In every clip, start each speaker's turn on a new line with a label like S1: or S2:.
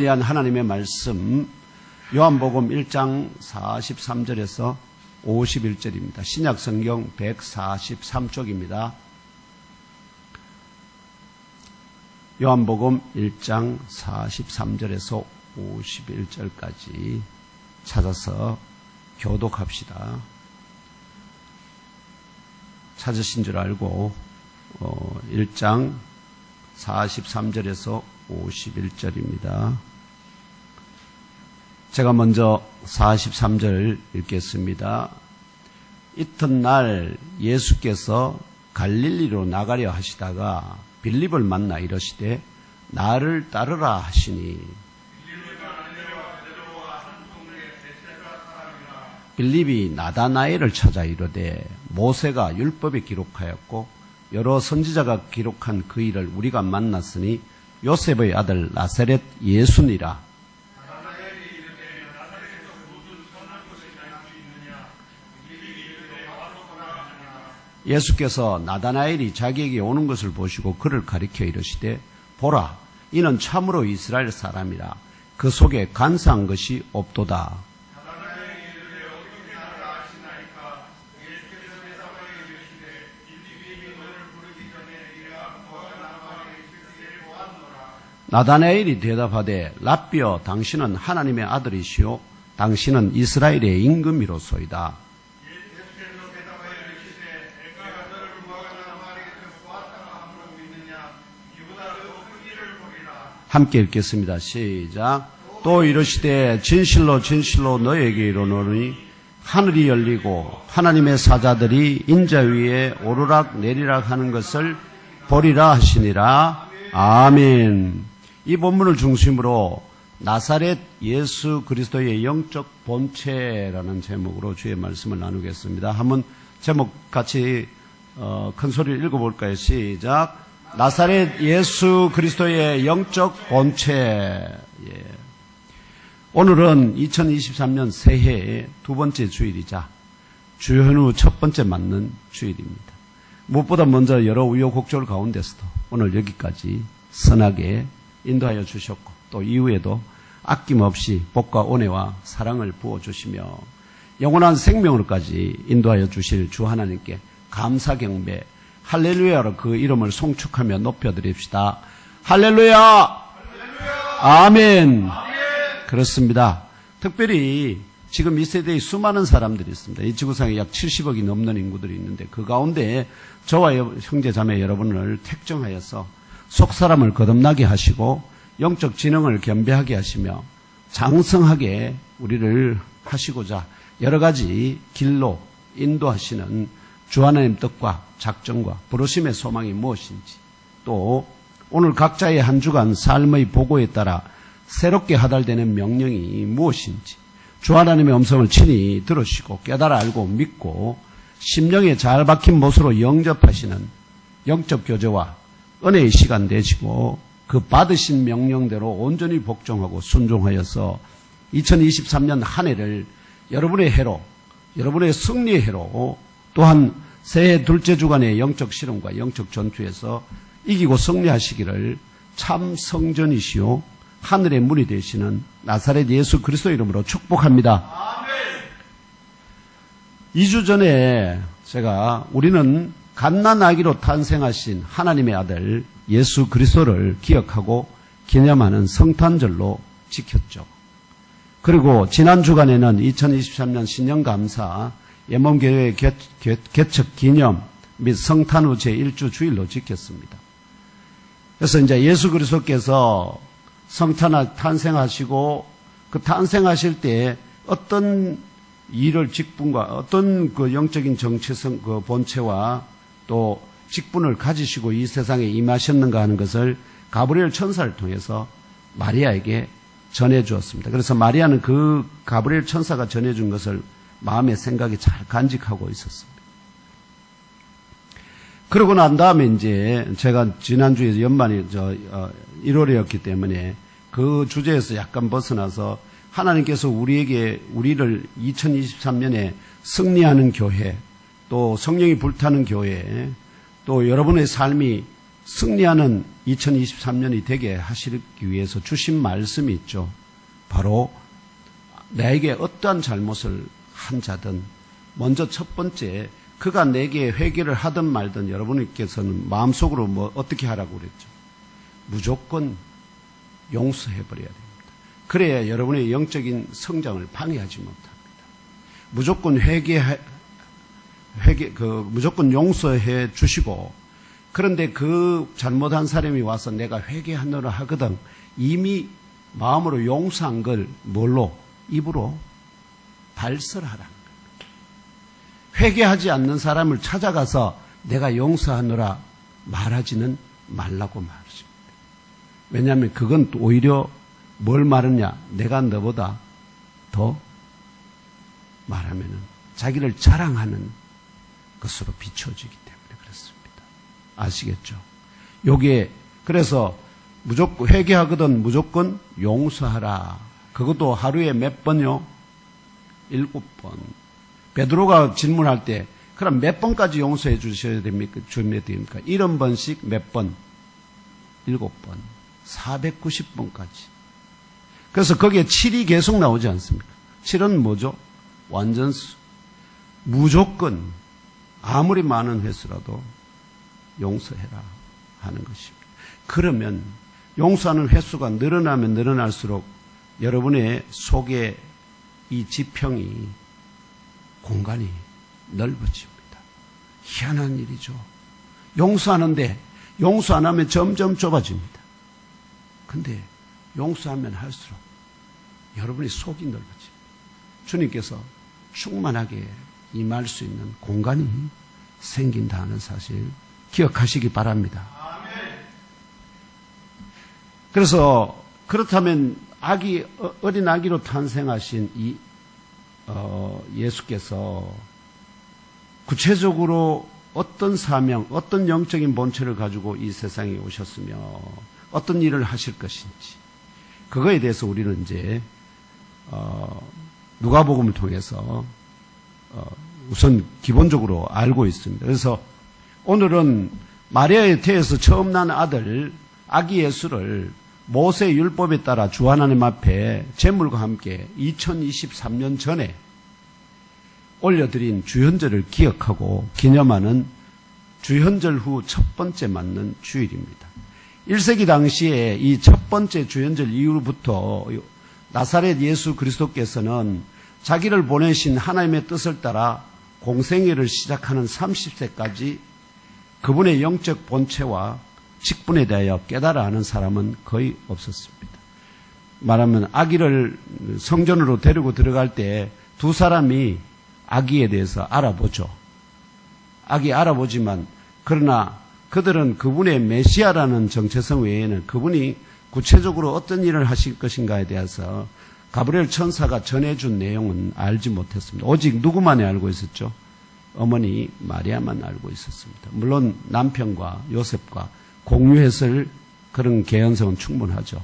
S1: 위한 하나님의 말씀 요한복음 1장 43절에서 51절입니다. 신약성경 143쪽입니다. 요한복음 1장 43절에서 51절까지 찾아서 교독합시다. 찾으신 줄 알고 1장 43절에서 51절입니다. 제가 먼저 43절 읽겠습니다. 이튿날 예수께서 갈릴리로 나가려 하시다가 빌립을 만나 이르시되 나를 따르라 하시니 빌립이 나다나엘을 찾아 이르되 모세가 율법에 기록하였고 여러 선지자가 기록한 그 일을 우리가 만났으니 요셉의 아들 나사렛 예수니라. 예수께서 나다나엘이 자기에게 오는 것을 보시고 그를 가리켜 이르시되 보라, 이는 참으로 이스라엘 사람이라. 그 속에 간사한 것이 없도다. 나다나엘이 대답하되 랍비여, 당신은 하나님의 아들이시오 당신은 이스라엘의 임금이로소이다. 함께 읽겠습니다. 시작. 또 이르시되 진실로 진실로 너에게 이르노니 하늘이 열리고 하나님의 사자들이 인자 위에 오르락 내리락 하는 것을 보리라 하시니라. 아멘. 이 본문을 중심으로 나사렛 예수 그리스도의 영적 본체라는 제목으로 주의 말씀을 나누겠습니다. 한번 제목 같이 큰 소리를 읽어볼까요? 시작. 나사렛 예수 그리스도의 영적 본체. 예. 오늘은 2023년 새해의 두 번째 주일이자 주현우 첫 번째 맞는 주일입니다. 무엇보다 먼저 여러 우여곡절 가운데서도 오늘 여기까지 선하게 인도하여 주셨고 또 이후에도 아낌없이 복과 은혜와 사랑을 부어주시며 영원한 생명으로까지 인도하여 주실 주 하나님께 감사 경배 할렐루야로 그 이름을 송축하며 높여드립시다. 할렐루야! 할렐루야! 아멘! 아멘! 그렇습니다. 특별히 지금 이 세대에 수많은 사람들이 있습니다. 이 지구상에 약 70억이 넘는 인구들이 있는데 그 가운데 저와 형제 자매 여러분을 택정하여서 속사람을 거듭나게 하시고 영적 지능을 겸비하게 하시며 장성하게 우리를 하시고자 여러 가지 길로 인도하시는 주 하나님 뜻과 작정과 부르심의 소망이 무엇인지, 또 오늘 각자의 한 주간 삶의 보고에 따라 새롭게 하달되는 명령이 무엇인지 주 하나님의 음성을 친히 들으시고 깨달아 알고 믿고 심령에 잘 박힌 못으로 영접하시는 영적 교제와 은혜의 시간 되시고 그 받으신 명령대로 온전히 복종하고 순종하여서 2023년 한 해를 여러분의 해로, 여러분의 승리의 해로, 또한 새해 둘째 주간의 영적 실험과 영적 전투에서 이기고 승리하시기를 참 성전이시오 하늘의 문이 되시는 나사렛 예수 그리스도 이름으로 축복합니다. 아멘. 2주 전에 우리는 갓난아기로 탄생하신 하나님의 아들 예수 그리스도를 기억하고 기념하는 성탄절로 지켰죠. 그리고 지난 주간에는 2023년 신년감사 예몬교회 개척 기념 및 성탄 후 제1주 주일로 지켰습니다. 그래서 이제 예수 그리스도께서 탄생하시고 그 탄생하실 때 어떤 일을 직분과 어떤 그 영적인 정체성 그 본체와 또 직분을 가지시고 이 세상에 임하셨는가 하는 것을 가브리엘 천사를 통해서 마리아에게 전해주었습니다. 그래서 마리아는 그 가브리엘 천사가 전해준 것을 마음의 생각에 잘 간직하고 있었습니다. 그러고 난 다음에 이제 제가 지난주에 연말이 1월이었기 때문에 그 주제에서 약간 벗어나서 하나님께서 우리를 2023년에 승리하는 교회, 또 성령이 불타는 교회, 또 여러분의 삶이 승리하는 2023년이 되게 하시기 위해서 주신 말씀이 있죠. 바로 나에게 어떠한 잘못을 한 자든 먼저 첫 번째 그가 내게 회개를 하든 말든 여러분께서는 마음속으로 어떻게 하라고 그랬죠? 무조건 용서해버려야 됩니다. 그래야 여러분의 영적인 성장을 방해하지 못합니다. 무조건 무조건 용서해 주시고, 그런데 그 잘못한 사람이 와서 내가 회개하노라 하거든 이미 마음으로 용서한 걸 뭘로? 입으로 발설하라는 거예요. 회개하지 않는 사람을 찾아가서 내가 용서하노라 말하지는 말라고 말하십니다. 왜냐하면 그건 오히려 뭘 말하냐? 내가 너보다 더 말하면은 자기를 자랑하는 것으로 비춰지기 때문에 그렇습니다. 아시겠죠? 요게 그래서 무조건 회개하거든 무조건 용서하라. 그것도 하루에 몇 번요? 7번. 베드로가 질문할 때 그럼 몇 번까지 용서해 주셔야 됩니까? 70번씩 몇 번? 7번. 490번까지. 그래서 거기에 7이 계속 나오지 않습니까? 7은 뭐죠? 완전수. 무조건 아무리 많은 횟수라도 용서해라 하는 것입니다. 그러면 용서하는 횟수가 늘어나면 늘어날수록 여러분의 속에 이 지평이 공간이 넓어집니다. 희한한 일이죠. 용서하는데 용서 안 하면 점점 좁아집니다. 근데 용서하면 할수록 여러분의 속이 넓어집니다. 주님께서 충만하게 임할 수 있는 공간이 생긴다는 사실 기억하시기 바랍니다. 그래서 그렇다면 어린 아기로 탄생하신 이 예수께서 구체적으로 어떤 사명, 어떤 영적인 본체를 가지고 이 세상에 오셨으며 어떤 일을 하실 것인지 그거에 대해서 우리는 이제 누가복음을 통해서 우선 기본적으로 알고 있습니다. 그래서 오늘은 마리아의 태에서 처음 난 아들 아기 예수를 모세 율법에 따라 주 하나님 앞에 제물과 함께 2023년 전에 올려드린 주현절을 기억하고 기념하는 주현절 후 첫 번째 맞는 주일입니다. 1세기 당시에 이 첫 번째 주현절 이후부터 나사렛 예수 그리스도께서는 자기를 보내신 하나님의 뜻을 따라 공생애를 시작하는 30세까지 그분의 영적 본체와 직분에 대하여 깨달아 아는 사람은 거의 없었습니다. 말하면 아기를 성전으로 데리고 들어갈 때 두 사람이 아기에 대해서 알아보죠. 아기 알아보지만 그러나 그들은 그분의 메시아라는 정체성 외에는 그분이 구체적으로 어떤 일을 하실 것인가에 대해서 가브리엘 천사가 전해준 내용은 알지 못했습니다. 오직 누구만이 알고 있었죠? 어머니 마리아만 알고 있었습니다. 물론 남편과 요셉과 공유했을 그런 개연성은 충분하죠.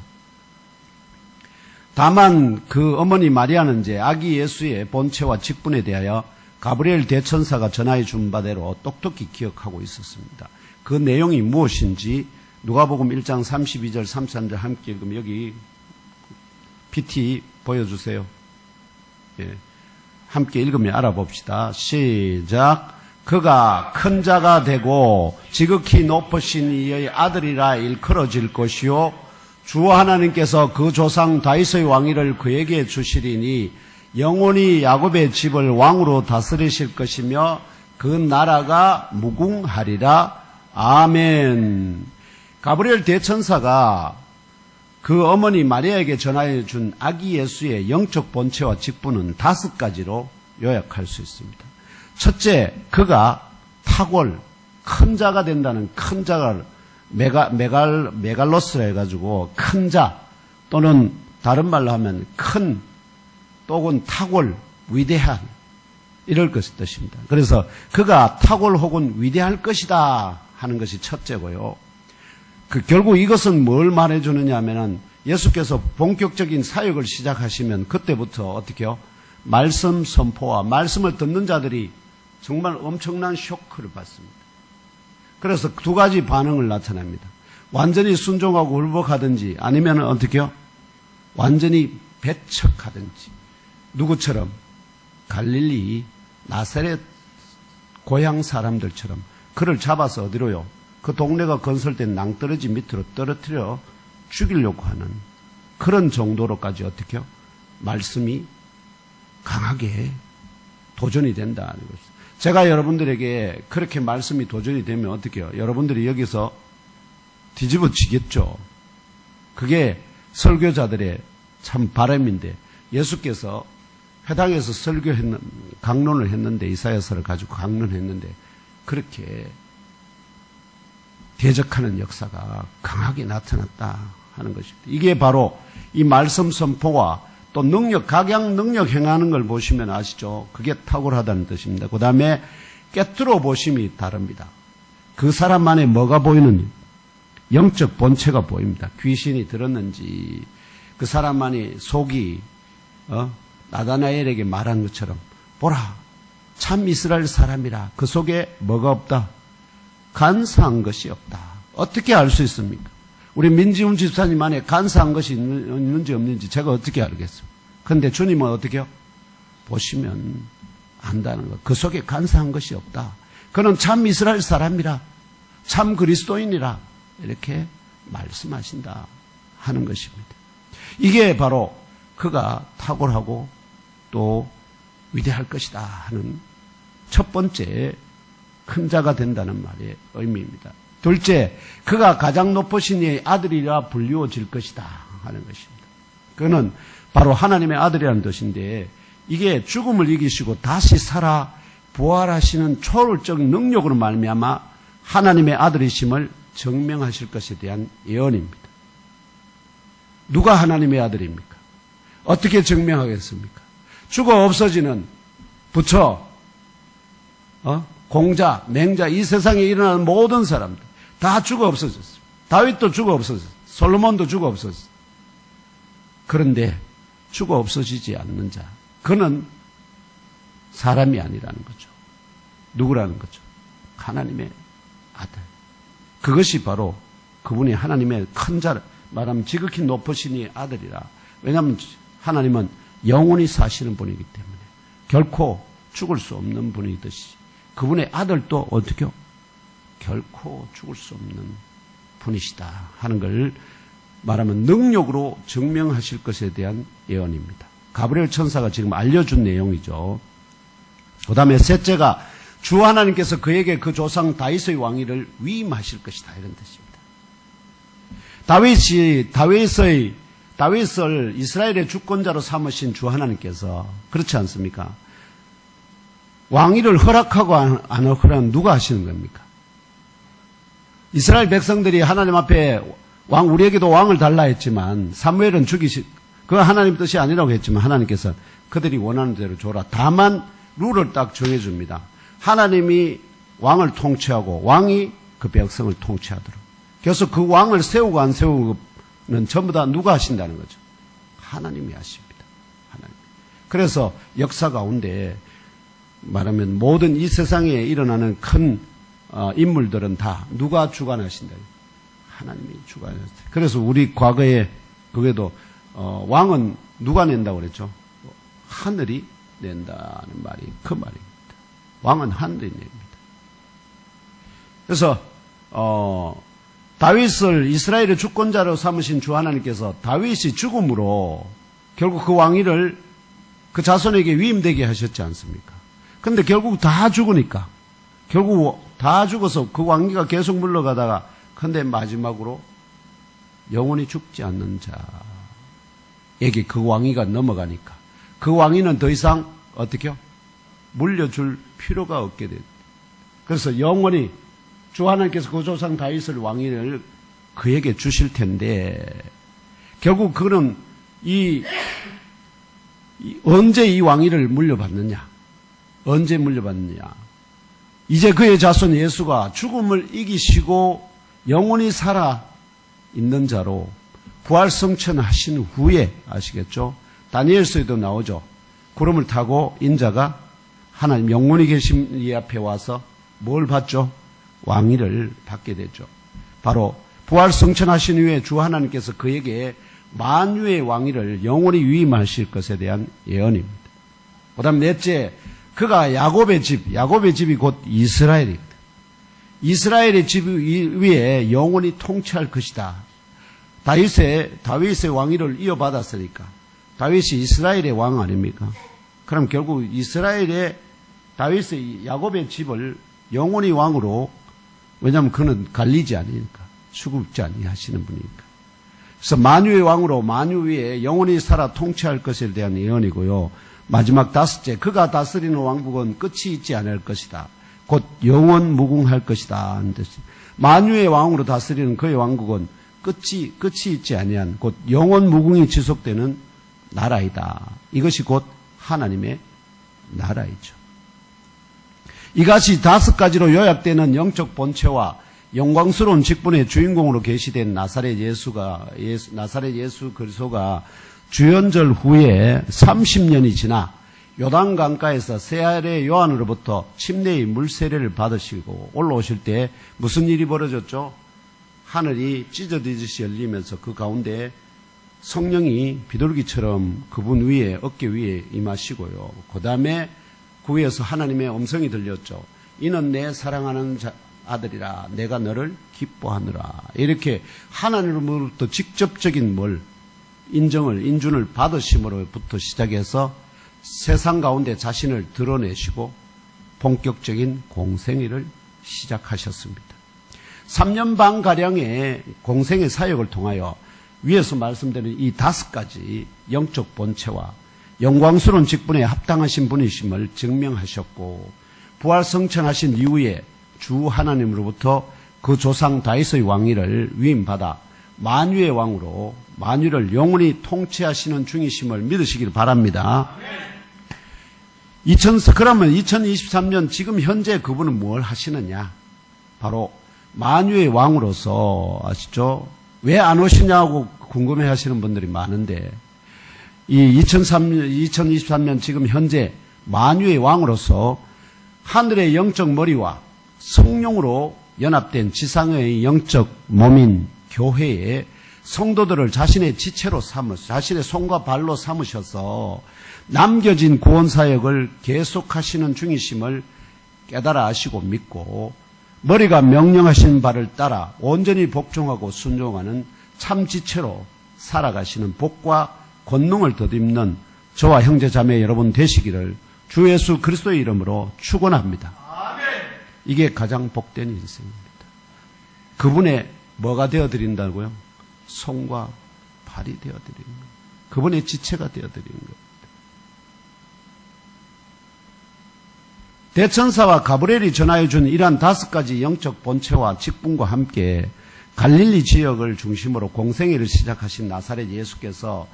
S1: 다만 그 어머니 마리아는 이제 아기 예수의 본체와 직분에 대하여 가브리엘 대천사가 전하여 준 바대로 똑똑히 기억하고 있었습니다. 그 내용이 무엇인지 누가복음 1장 32절 33절 함께 읽으면 여기 PT 보여주세요. 예. 함께 읽으면 알아봅시다. 시작. 그가 큰 자가 되고 지극히 높으신 이의 아들이라 일컬어질 것이요 주 하나님께서 그 조상 다윗의 왕위를 그에게 주시리니 영원히 야곱의 집을 왕으로 다스리실 것이며 그 나라가 무궁하리라. 아멘. 가브리엘 대천사가 그 어머니 마리아에게 전하여 준 아기 예수의 영적 본체와 직분은 5가지로 요약할 수 있습니다. 첫째, 그가 탁월, 큰 자가 된다는 큰 자가 메갈로스라 해가지고 큰 자 또는 다른 말로 하면 큰 또는 탁월, 위대한 이럴 것의 뜻입니다. 그래서 그가 탁월 혹은 위대할 것이다 하는 것이 첫째고요. 결국 이것은 뭘 말해주느냐 하면은 예수께서 본격적인 사역을 시작하시면 그때부터 어떻게요? 말씀 선포와 말씀을 듣는 자들이 정말 엄청난 쇼크를 받습니다. 그래서 두 가지 반응을 나타냅니다. 완전히 순종하고 굴복하든지 아니면 어떻게요? 완전히 배척하든지. 누구처럼? 갈릴리 나사렛 고향 사람들처럼 그를 잡아서 어디로요? 그 동네가 건설된 낭떠러지 밑으로 떨어뜨려 죽이려고 하는 그런 정도로까지 어떻게요? 말씀이 강하게 도전이 된다는 것입니다. 제가 여러분들에게 그렇게 말씀이 도전이 되면 어떻게 해요? 여러분들이 여기서 뒤집어지겠죠. 그게 설교자들의 참 바람인데 예수께서 회당에서 강론을 했는데 이사야서를 가지고 강론했는데 그렇게 대적하는 역사가 강하게 나타났다 하는 것입니다. 이게 바로 이 말씀 선포와 또 능력, 각양 능력 행하는 걸 보시면 아시죠? 그게 탁월하다는 뜻입니다. 그 다음에 깨뜨려 보심이 다릅니다. 그 사람 안에 뭐가 보이는 영적 본체가 보입니다. 귀신이 들었는지 그 사람 안에 속이 나다나엘에게 말한 것처럼 보라 참 이스라엘 사람이라 그 속에 뭐가 없다? 간사한 것이 없다. 어떻게 알 수 있습니까? 우리 민지훈 집사님 안에 간사한 것이 있는지 없는지 제가 어떻게 알겠습니까? 그런데 주님은 어떻게 해요? 보시면 안다는 것. 그 속에 간사한 것이 없다. 그는 참 이스라엘 사람이라 참 그리스도인이라 이렇게 말씀하신다 하는 것입니다. 이게 바로 그가 탁월하고 또 위대할 것이다 하는 첫 번째 큰 자가 된다는 말의 의미입니다. 둘째, 그가 가장 높으신 이의 아들이라 불리워질 것이다 하는 것입니다. 그는 바로 하나님의 아들이라는 뜻인데 이게 죽음을 이기시고 다시 살아 부활하시는 초월적 능력으로 말미암아 하나님의 아들이심을 증명하실 것에 대한 예언입니다. 누가 하나님의 아들입니까? 어떻게 증명하겠습니까? 죽어 없어지는 부처, 공자, 맹자, 이 세상에 일어나는 모든 사람들 다 죽어 없어졌어요. 다윗도 죽어 없어졌어요. 솔로몬도 죽어 없어졌어요. 그런데 죽어 없어지지 않는 자, 그는 사람이 아니라는 거죠. 누구라는 거죠? 하나님의 아들. 그것이 바로 그분이 하나님의 큰 자, 말하면 지극히 높으신 이 아들이라. 왜냐하면 하나님은 영원히 사시는 분이기 때문에 결코 죽을 수 없는 분이듯이 그분의 아들도 어떻게요? 결코 죽을 수 없는 분이시다 하는 걸 말하면 능력으로 증명하실 것에 대한 예언입니다. 가브리엘 천사가 지금 알려준 내용이죠. 그 다음에 셋째가 주 하나님께서 그에게 그 조상 다윗의 왕위를 위임하실 것이다 이런 뜻입니다. 다윗을 이스라엘의 주권자로 삼으신 주 하나님께서 그렇지 않습니까? 왕위를 허락하고 안 허락하는 누가 하시는 겁니까? 이스라엘 백성들이 하나님 앞에 우리에게도 왕을 달라 했지만 사무엘은 그건 하나님 뜻이 아니라고 했지만 하나님께서 그들이 원하는 대로 줘라. 다만 룰을 딱 정해줍니다. 하나님이 왕을 통치하고 왕이 그 백성을 통치하도록. 그래서 그 왕을 세우고 안 세우고는 전부 다 누가 하신다는 거죠? 하나님이 하십니다. 하나님. 그래서 역사 가운데 말하면 모든 이 세상에 일어나는 큰 인물들은 다 누가 주관하신다? 하나님이 주관하신다. 그래서 우리 과거에 그게도 왕은 누가 낸다고 그랬죠? 하늘이 낸다는 말이 그 말입니다. 왕은 하늘이 냅니다. 그래서 다윗을 이스라엘의 주권자로 삼으신 주 하나님께서 다윗이 죽음으로 결국 그 왕위를 그 자손에게 위임되게 하셨지 않습니까? 근데 결국 다 죽으니까 결국 다 죽어서 그 왕위가 계속 물러가다가 근데 마지막으로 영원히 죽지 않는 자에게 그 왕위가 넘어가니까 그 왕위는 더 이상 어떻게요? 물려줄 필요가 없게 됐다. 그래서 영원히 주 하나님께서 그 조상 다윗을 왕위를 그에게 주실 텐데 결국 그는 언제 이 왕위를 물려받느냐? 언제 물려받느냐? 이제 그의 자손 예수가 죽음을 이기시고 영원히 살아 있는 자로 부활 성천하신 후에 아시겠죠? 다니엘서에도 나오죠. 구름을 타고 인자가 하나님 영원히 계신 이 앞에 와서 뭘 받죠? 왕위를 받게 되죠. 바로 부활 승천하신 후에 주 하나님께서 그에게 만유의 왕위를 영원히 위임하실 것에 대한 예언입니다. 그 다음 넷째, 그가 야곱의 집이 곧 이스라엘입니다. 이스라엘의 집 위에 영원히 통치할 것이다. 다윗의 왕위를 이어받았으니까 다윗이 이스라엘의 왕 아닙니까? 그럼 결국 다윗의 야곱의 집을 영원히 왕으로, 왜냐하면 그는 갈리지 않으니까, 수급지 아니하시는 분이니까. 그래서 만유의 왕으로 만유 위에 영원히 살아 통치할 것에 대한 예언이고요. 마지막 다섯째, 그가 다스리는 왕국은 끝이 있지 않을 것이다. 곧 영원 무궁할 것이다 하는 뜻이. 만유의 왕으로 다스리는 그의 왕국은 끝이 있지 아니한 곧 영원 무궁이 지속되는 나라이다. 이것이 곧 하나님의 나라이죠. 이것이 5가지로 요약되는 영적 본체와 영광스러운 직분의 주인공으로 계시된 나사렛 예수 그리스도가 주연절 후에 30년이 지나 요단 강가에서 세례 요한으로부터 침례의 물세례를 받으시고 올라오실 때 무슨 일이 벌어졌죠? 하늘이 찢어지듯이 열리면서 그 가운데 성령이 비둘기처럼 그분 위에, 어깨 위에 임하시고요. 그 다음에 그 위에서 하나님의 음성이 들렸죠. 이는 내 사랑하는 아들이라, 내가 너를 기뻐하느라. 이렇게 하나님으로부터 직접적인 인준을 받으심으로부터 시작해서 세상 가운데 자신을 드러내시고 본격적인 공생애를 시작하셨습니다. 3년 반가량의 공생애 사역을 통하여 위에서 말씀드린 이 5가지 영적 본체와 영광스러운 직분에 합당하신 분이심을 증명하셨고, 부활 승천하신 이후에 주 하나님으로부터 그 조상 다윗의 왕위를 위임받아 만유의 왕으로 만유를 영원히 통치하시는 중이심을 믿으시길 바랍니다. 그러면 2023년 지금 현재 그분은 뭘 하시느냐? 바로 만유의 왕으로서, 아시죠? 왜 안 오시냐고 궁금해 하시는 분들이 많은데, 이 2023년 지금 현재 만유의 왕으로서 하늘의 영적 머리와 성령으로 연합된 지상의 영적 몸인 교회에 성도들을 자신의 지체로 자신의 손과 발로 삼으셔서 남겨진 구원사역을 계속하시는 중이심을 깨달아 아시고 믿고, 머리가 명령하신 바를 따라 온전히 복종하고 순종하는 참 지체로 살아가시는 복과 권능을 덧입는 저와 형제 자매 여러분 되시기를 주 예수 그리스도의 이름으로 축원합니다. 이게 가장 복된 인생입니다. 그분의 뭐가 되어드린다고요? 손과 발이 되어드리는 거예요. 그분의 지체가 되어드리는 겁니다. 대천사와 가브리엘이 전하여준 이러한 5가지 영적 본체와 직분과 함께 갈릴리 지역을 중심으로 공생애를 시작하신 나사렛 예수께서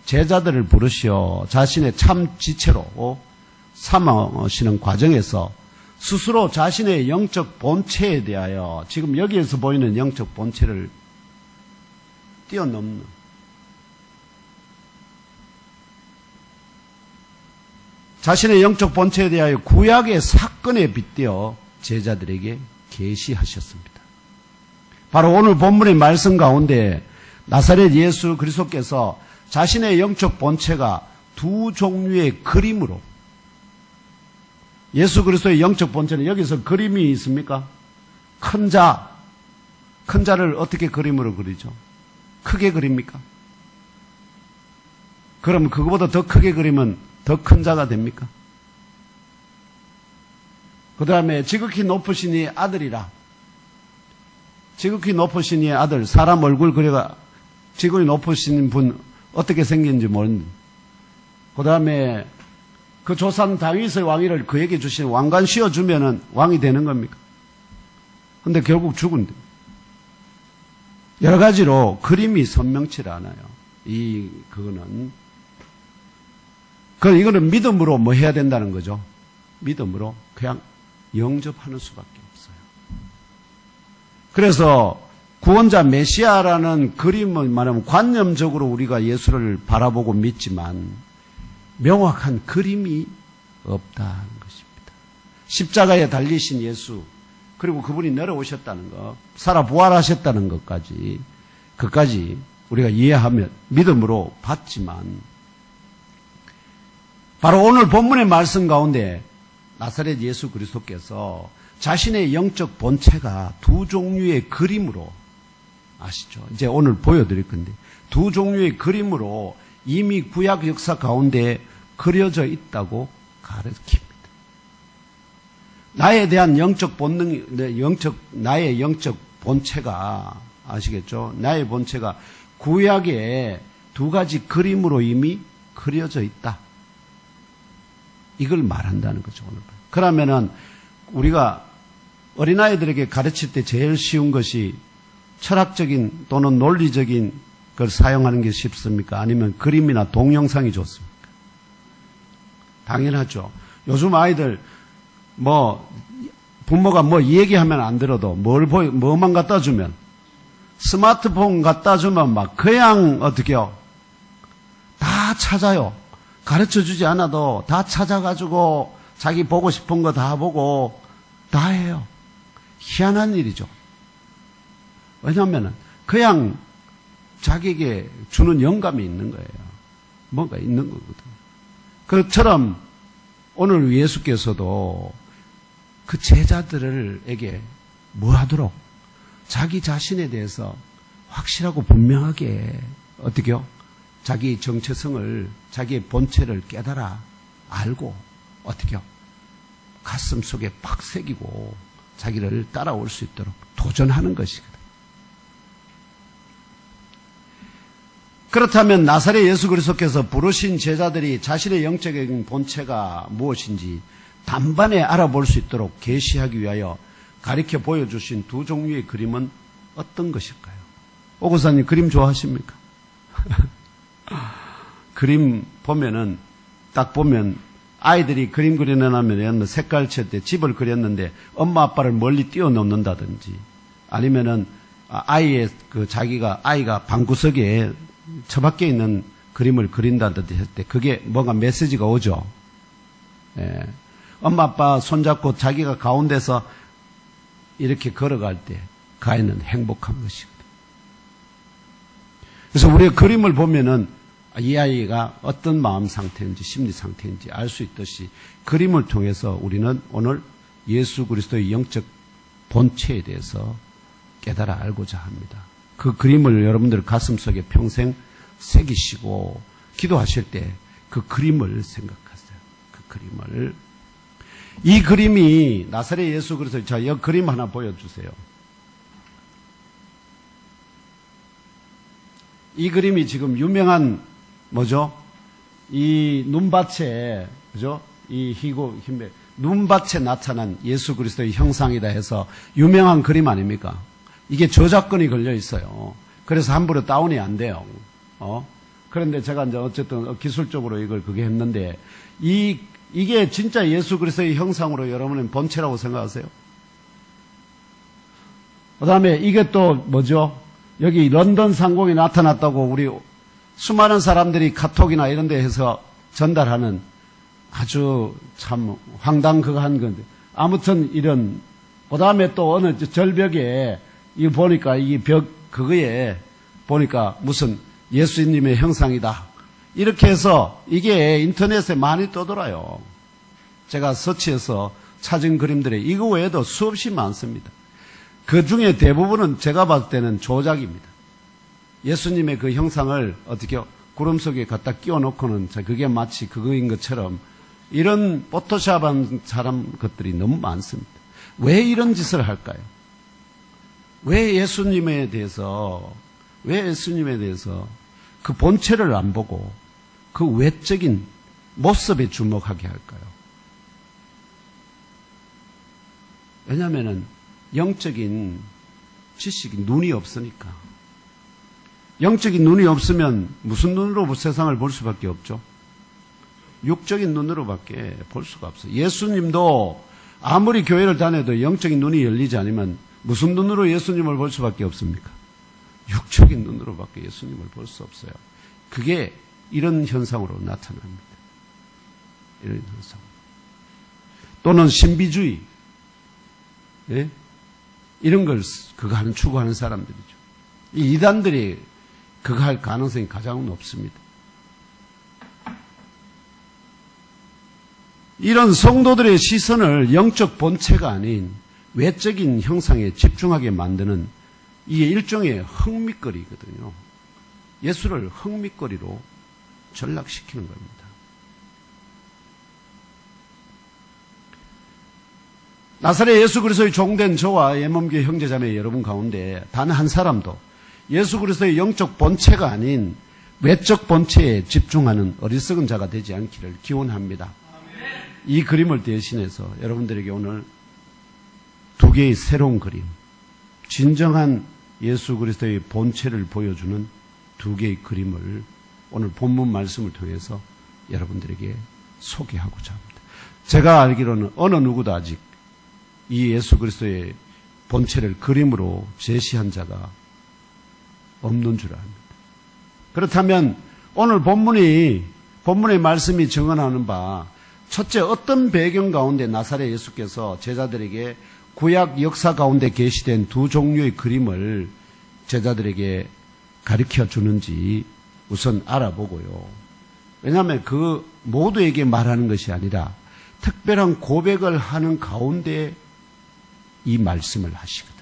S1: 제자들을 부르시어 자신의 참 지체로 삼으시는 과정에서 스스로 자신의 영적 본체에 대하여 지금 여기에서 보이는 영적 본체를 뛰어넘는, 자신의 영적 본체에 대하여 구약의 사건에 빗대어 제자들에게 계시하셨습니다. 바로 오늘 본문의 말씀 가운데 나사렛 예수 그리스도께서 자신의 영적 본체가 2 종류의 그림으로, 예수 그리스도의 영적 본체는 여기서 그림이 있습니까? 큰 자를 어떻게 그림으로 그리죠? 크게 그립니까? 그럼 그거보다 더 크게 그리면 더 큰 자가 됩니까? 그 다음에 지극히 높으신 이의 아들이라. 지극히 높으신 이의 아들, 사람 얼굴 그려가 지극히 높으신 분 어떻게 생긴지 모르는. 그 다음에 그 조상 다윗의 왕위를 그에게 주신 왕관 씌워주면은 왕이 되는 겁니까? 근데 결국 죽은데. 여러 가지로 그림이 선명치 않아요. 이거는 믿음으로 뭐 해야 된다는 거죠? 믿음으로 그냥 영접하는 수밖에 없어요. 그래서 구원자 메시아라는 그림을 말하면 관념적으로 우리가 예수를 바라보고 믿지만 명확한 그림이 없다는 것입니다. 십자가에 달리신 예수, 그리고 그분이 내려오셨다는 것, 살아 부활하셨다는 것까지, 그까지 우리가 이해하면 믿음으로 받지만, 바로 오늘 본문의 말씀 가운데 나사렛 예수 그리스도께서 자신의 영적 본체가 두 종류의 그림으로, 아시죠? 이제 오늘 보여드릴 건데, 두 종류의 그림으로 이미 구약 역사 가운데 그려져 있다고 가르칩니다. 나에 대한 영적 본능, 나의 영적 본체가, 아시겠죠? 나의 본체가 구약에 두 가지 그림으로 이미 그려져 있다. 이걸 말한다는 거죠, 오늘. 그러면은 우리가 어린아이들에게 가르칠 때 제일 쉬운 것이 철학적인 또는 논리적인 걸 사용하는 게 쉽습니까? 아니면 그림이나 동영상이 좋습니까? 당연하죠. 요즘 아이들 부모가 얘기하면 안 들어도 뭐만 갖다 주면, 스마트폰 갖다 주면 막 그냥 어떻게요? 다 찾아요. 가르쳐 주지 않아도 다 찾아가지고 자기 보고 싶은 거 다 보고 다 해요. 희한한 일이죠. 왜냐하면 그냥 자기에게 주는 영감이 있는 거예요. 뭔가 있는 거거든요. 그처럼 오늘 예수께서도 그 제자들에게 뭐 하도록 자기 자신에 대해서 확실하고 분명하게 어떻게요? 자기 정체성을, 자기의 본체를 깨달아 알고 어떻게요? 가슴 속에 팍 새기고 자기를 따라올 수 있도록 도전하는 것이거든요. 그렇다면 나사렛 예수 그리스도께서 부르신 제자들이 자신의 영적인 본체가 무엇인지 단번에 알아볼 수 있도록 계시하기 위하여 가르쳐 보여주신 두 종류의 그림은 어떤 것일까요? 오 고사님 그림 좋아하십니까? 그림 보면은 딱 보면 아이들이 그림 그려내면 색깔 칠 때 집을 그렸는데 엄마 아빠를 멀리 뛰어넘는다든지 아니면은 아이의 아이가 방구석에 처박혀 있는 그림을 그린다든지 할 때 그게 뭔가 메시지가 오죠. 예. 엄마 아빠 손잡고 자기가 가운데서 이렇게 걸어갈 때 그 아이는 행복한 것이거든. 그래서 우리가 그림을 보면은 이 아이가 어떤 마음 상태인지 심리 상태인지 알 수 있듯이 그림을 통해서 우리는 오늘 예수 그리스도의 영적 본체에 대해서 깨달아 알고자 합니다. 그 그림을 여러분들 가슴속에 평생 새기시고 기도하실 때 그 그림을 생각하세요. 그 그림을. 이 그림이 나사렛 예수 그리스도, 자, 이 그림 하나 보여주세요. 이 그림이 지금 유명한 뭐죠? 이 눈밭에, 그죠? 이 희고, 힘배, 눈밭에 나타난 예수 그리스도의 형상이다 해서 유명한 그림 아닙니까? 이게 저작권이 걸려 있어요. 그래서 함부로 다운이 안 돼요. 그런데 제가 이제 어쨌든 기술적으로 이걸 그게 했는데, 이게 진짜 예수 그리스도의 형상으로 여러분은 본체라고 생각하세요? 그 다음에 이게 또 뭐죠? 여기 런던 상공이 나타났다고 우리 수많은 사람들이 카톡이나 이런 데 해서 전달하는 아주 참 황당한 건데. 아무튼 이런, 그 다음에 또 어느 절벽에 이거 보니까 이 그거에 보니까 무슨 예수님의 형상이다. 이렇게 해서 이게 인터넷에 많이 떠돌아요. 제가 서치해서 찾은 그림들이 이거 외에도 수없이 많습니다. 그 중에 대부분은 제가 봤을 때는 조작입니다. 예수님의 그 형상을 어떻게 구름 속에 갖다 끼워 놓고는 그게 마치 그거인 것처럼 이런 포토샵한 사람 것들이 너무 많습니다. 왜 이런 짓을 할까요? 왜 예수님에 대해서 그 본체를 안 보고 그 외적인 모습에 주목하게 할까요? 왜냐하면 영적인 지식이 눈이 없으니까. 영적인 눈이 없으면 무슨 눈으로 세상을 볼 수밖에 없죠? 육적인 눈으로밖에 볼 수가 없어요. 예수님도 아무리 교회를 다녀도 영적인 눈이 열리지 않으면 무슨 눈으로 예수님을 볼 수밖에 없습니까? 육적인 눈으로밖에 예수님을 볼 수 없어요. 그게 이런 현상으로 나타납니다. 이런 현상. 또는 신비주의. 예? 이런 걸 그거 하는 추구하는 사람들이죠. 이 이단들이 그거 할 가능성이 가장 높습니다. 이런 성도들의 시선을 영적 본체가 아닌 외적인 형상에 집중하게 만드는 이게 일종의 흥미거리거든요. 예수를 흥미거리로 전락시키는 겁니다. 나사렛 예수 그리스도의 종된 저와 예몸교회 형제자매 여러분 가운데 단 한 사람도 예수 그리스도의 영적 본체가 아닌 외적 본체에 집중하는 어리석은 자가 되지 않기를 기원합니다. 이 그림을 대신해서 여러분들에게 오늘 두 개의 새로운 그림, 진정한 예수 그리스도의 본체를 보여주는 두 개의 그림을 오늘 본문 말씀을 통해서 여러분들에게 소개하고자 합니다. 제가 알기로는 어느 누구도 아직 이 예수 그리스도의 본체를 그림으로 제시한 자가 없는 줄 압니다. 그렇다면 오늘 본문의 말씀이 증언하는 바 첫째, 어떤 배경 가운데 나사렛 예수께서 제자들에게 구약 역사 가운데 계시된 두 종류의 그림을 제자들에게 가르쳐 주는지 우선 알아보고요. 왜냐하면 그 모두에게 말하는 것이 아니라 특별한 고백을 하는 가운데 이 말씀을 하시거든.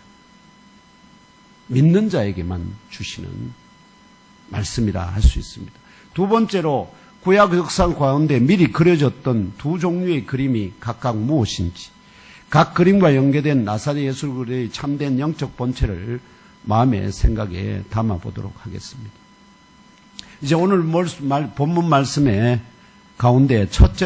S1: 믿는 자에게만 주시는 말씀이라 할 수 있습니다. 두 번째로 구약 역사 가운데 미리 그려졌던 두 종류의 그림이 각각 무엇인지, 각 그림과 연계된 나사렛 예수 그리스도의 참된 영적 본체를 마음의 생각에 담아보도록 하겠습니다. 이제 오늘 본문 말씀의 가운데 첫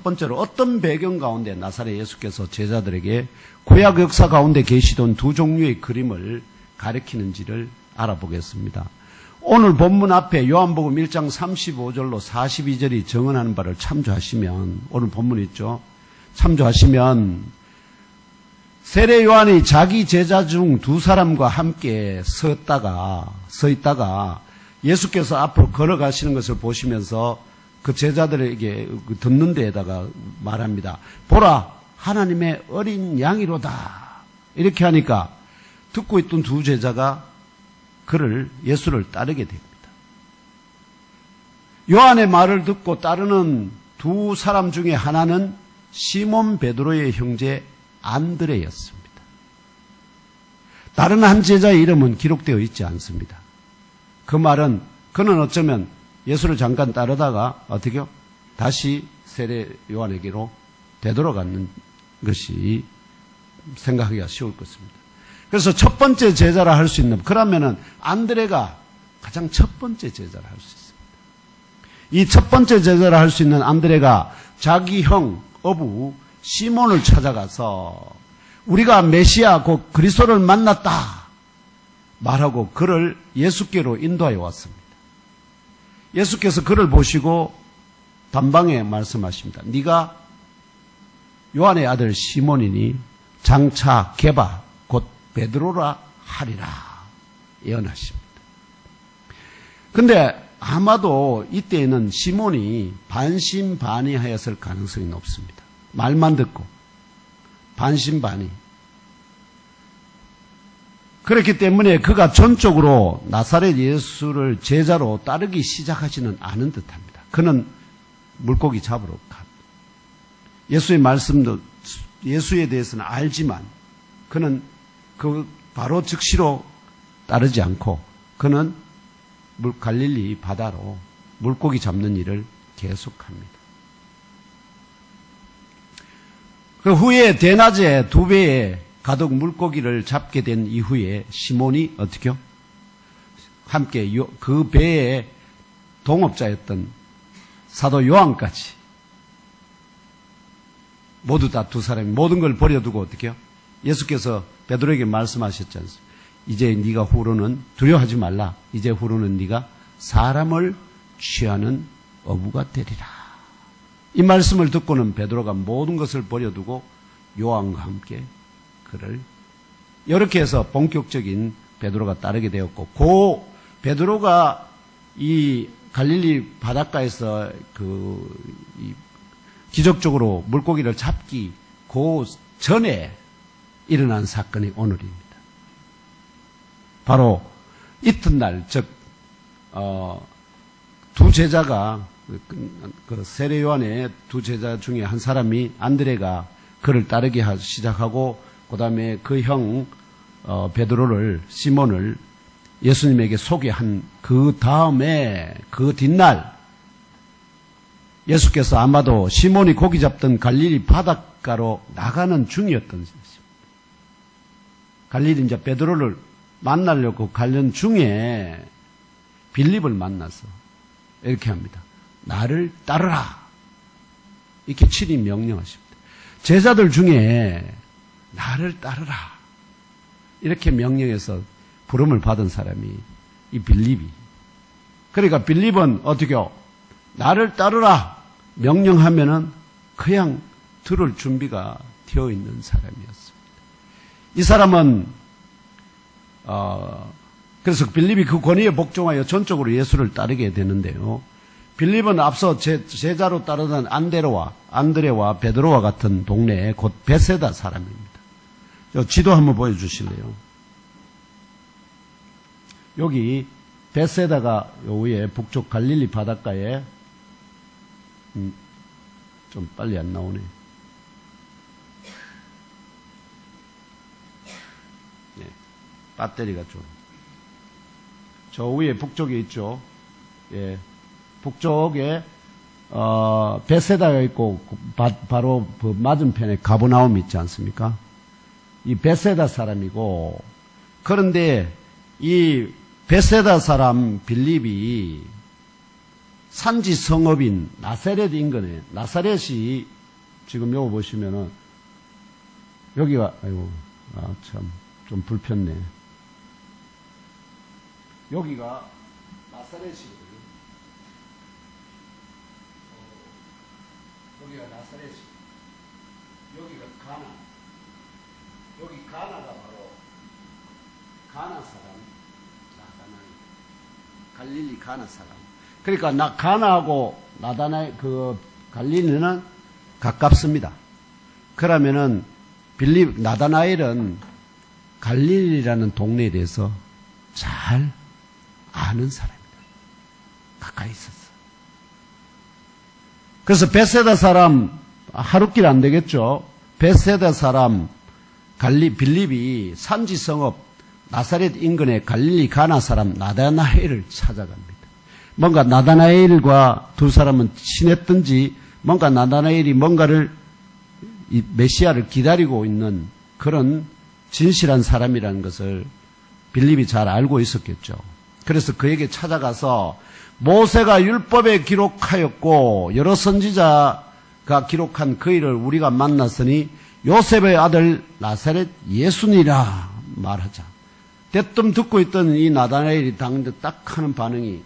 S1: 번째로 어떤 배경 가운데 나사렛 예수께서 제자들에게 구약 역사 가운데 계시던 두 종류의 그림을 가리키는지를 알아보겠습니다. 오늘 본문 앞에 요한복음 1장 35절로 42절이 증언하는 바를 참조하시면, 오늘 본문 있죠? 참조하시면 세례 요한이 자기 제자 중 두 사람과 함께 서 있다가 예수께서 앞으로 걸어가시는 것을 보시면서 그 제자들에게 듣는 데에다가 말합니다. 보라, 하나님의 어린 양이로다. 이렇게 하니까 듣고 있던 두 제자가 예수를 따르게 됩니다. 요한의 말을 듣고 따르는 두 사람 중에 하나는 시몬 베드로의 형제 안드레였습니다. 다른 한 제자의 이름은 기록되어 있지 않습니다. 그 말은 그는 어쩌면 예수를 잠깐 따르다가 어떻게요? 다시 세례 요한에게로 되돌아가는 것이 생각하기가 쉬울 것입니다. 그래서 첫 번째 제자라 할 수 있는, 그러면은 안드레가 가장 첫 번째 제자라 할 수 있습니다. 이 첫 번째 제자라 할 수 있는 안드레가 자기 형 어부 시몬을 찾아가서 우리가 메시아 곧 그리스도를 만났다 말하고 그를 예수께로 인도하여 왔습니다. 예수께서 그를 보시고 단방에 말씀하십니다. 네가 요한의 아들 시몬이니 장차 게바 곧 베드로라 하리라 예언하십니다. 근데 아마도 이때에는 시몬이 반신반의하였을 가능성이 높습니다. 말만 듣고 반신반의. 그렇기 때문에 그가 전적으로 나사렛 예수를 제자로 따르기 시작하지는 않은 듯합니다. 그는 물고기 잡으러 갑니다. 예수의 말씀도 예수에 대해서는 알지만 그는 그 바로 즉시로 따르지 않고 그는 갈릴리 바다로 물고기 잡는 일을 계속합니다. 그 후에 대낮에 2배의 가득 물고기를 잡게 된 이후에 시몬이 어떻게요? 함께 그 배의 동업자였던 사도 요한까지 모두 다 두 사람이 모든 걸 버려두고 어떻게요? 예수께서 베드로에게 말씀하셨지 않습니까? 이제 네가 후로는 두려워하지 말라. 이제 후로는 네가 사람을 취하는 어부가 되리라. 이 말씀을 듣고는 베드로가 모든 것을 버려두고 요한과 함께 그를 이렇게 해서 본격적인 베드로가 따르게 되었고, 그 베드로가 이 갈릴리 바닷가에서 기적적으로 물고기를 잡기 그 전에 일어난 사건이 오늘입니다. 바로 이튿날, 즉 두 제자가 그 세례 요한의 두 제자 중에 한 사람이 안드레가 그를 따르기 시작하고 그 다음에 그 형 베드로를 시몬을 예수님에게 소개한 그 다음에 그 뒷날 예수께서 아마도 시몬이 고기 잡던 갈릴리 바닷가로 나가는 중이었던 것입니다. 갈릴리 이제 베드로를 만나려고 가는 중에 빌립을 만나서 이렇게 합니다. 나를 따르라. 이렇게 친히 명령하십니다. 제자들 중에 나를 따르라. 이렇게 명령해서 부름을 받은 사람이 이 빌립이. 그러니까 빌립은 어떻게요? 나를 따르라. 명령하면은 그냥 들을 준비가 되어 있는 사람이었습니다. 이 사람은 그래서 빌립이 그 권위에 복종하여 전적으로 예수를 따르게 되는데요. 빌립은 앞서 제자로 따르던 안드레와 베드로와 같은 동네에 곧 베세다 사람입니다. 지도 한번 보여주실래요? 여기 베세다가 요 위에 북쪽 갈릴리 바닷가에 좀 빨리 안 나오네. 네, 배터리가 좀. 저 위에 북쪽에 있죠. 예, 북쪽에 베세다가 있고 바로 그 맞은편에 가버나움이 있지 않습니까? 이 베세다 사람이고, 그런데 이 베세다 사람 빌립이 산지 성읍인 나사렛 인근에, 나사렛이 지금 여기 보시면은 여기가 아이고 참 좀 불편네. 여기가 나사렛이거든요. 여기가 나사렛이, 여기가 가나, 여기 가나가 바로 가나 사람, 갈릴리 가나 사람. 그러니까 가나하고 나다나엘 그 갈릴리는 가깝습니다. 그러면은 나다나엘은 갈릴리라는 동네에 대해서 잘 아는 사람입니다. 가까이 있었어. 그래서 베세다 사람 하루길 안 되겠죠. 베세다 사람 빌립이 산지 성읍 나사렛 인근의 갈릴리 가나 사람 나다나엘을 찾아갑니다. 뭔가 나다나엘과 두 사람은 친했던지 뭔가 나다나엘이 뭔가를 이 메시아를 기다리고 있는 그런 진실한 사람이라는 것을 빌립이 잘 알고 있었겠죠. 그래서 그에게 찾아가서 모세가 율법에 기록하였고 여러 선지자가 기록한 그 일을 우리가 만났으니 요셉의 아들 나사렛 예수니라 말하자. 대뜸 듣고 있던 이 나다나엘이 당대 딱 하는 반응이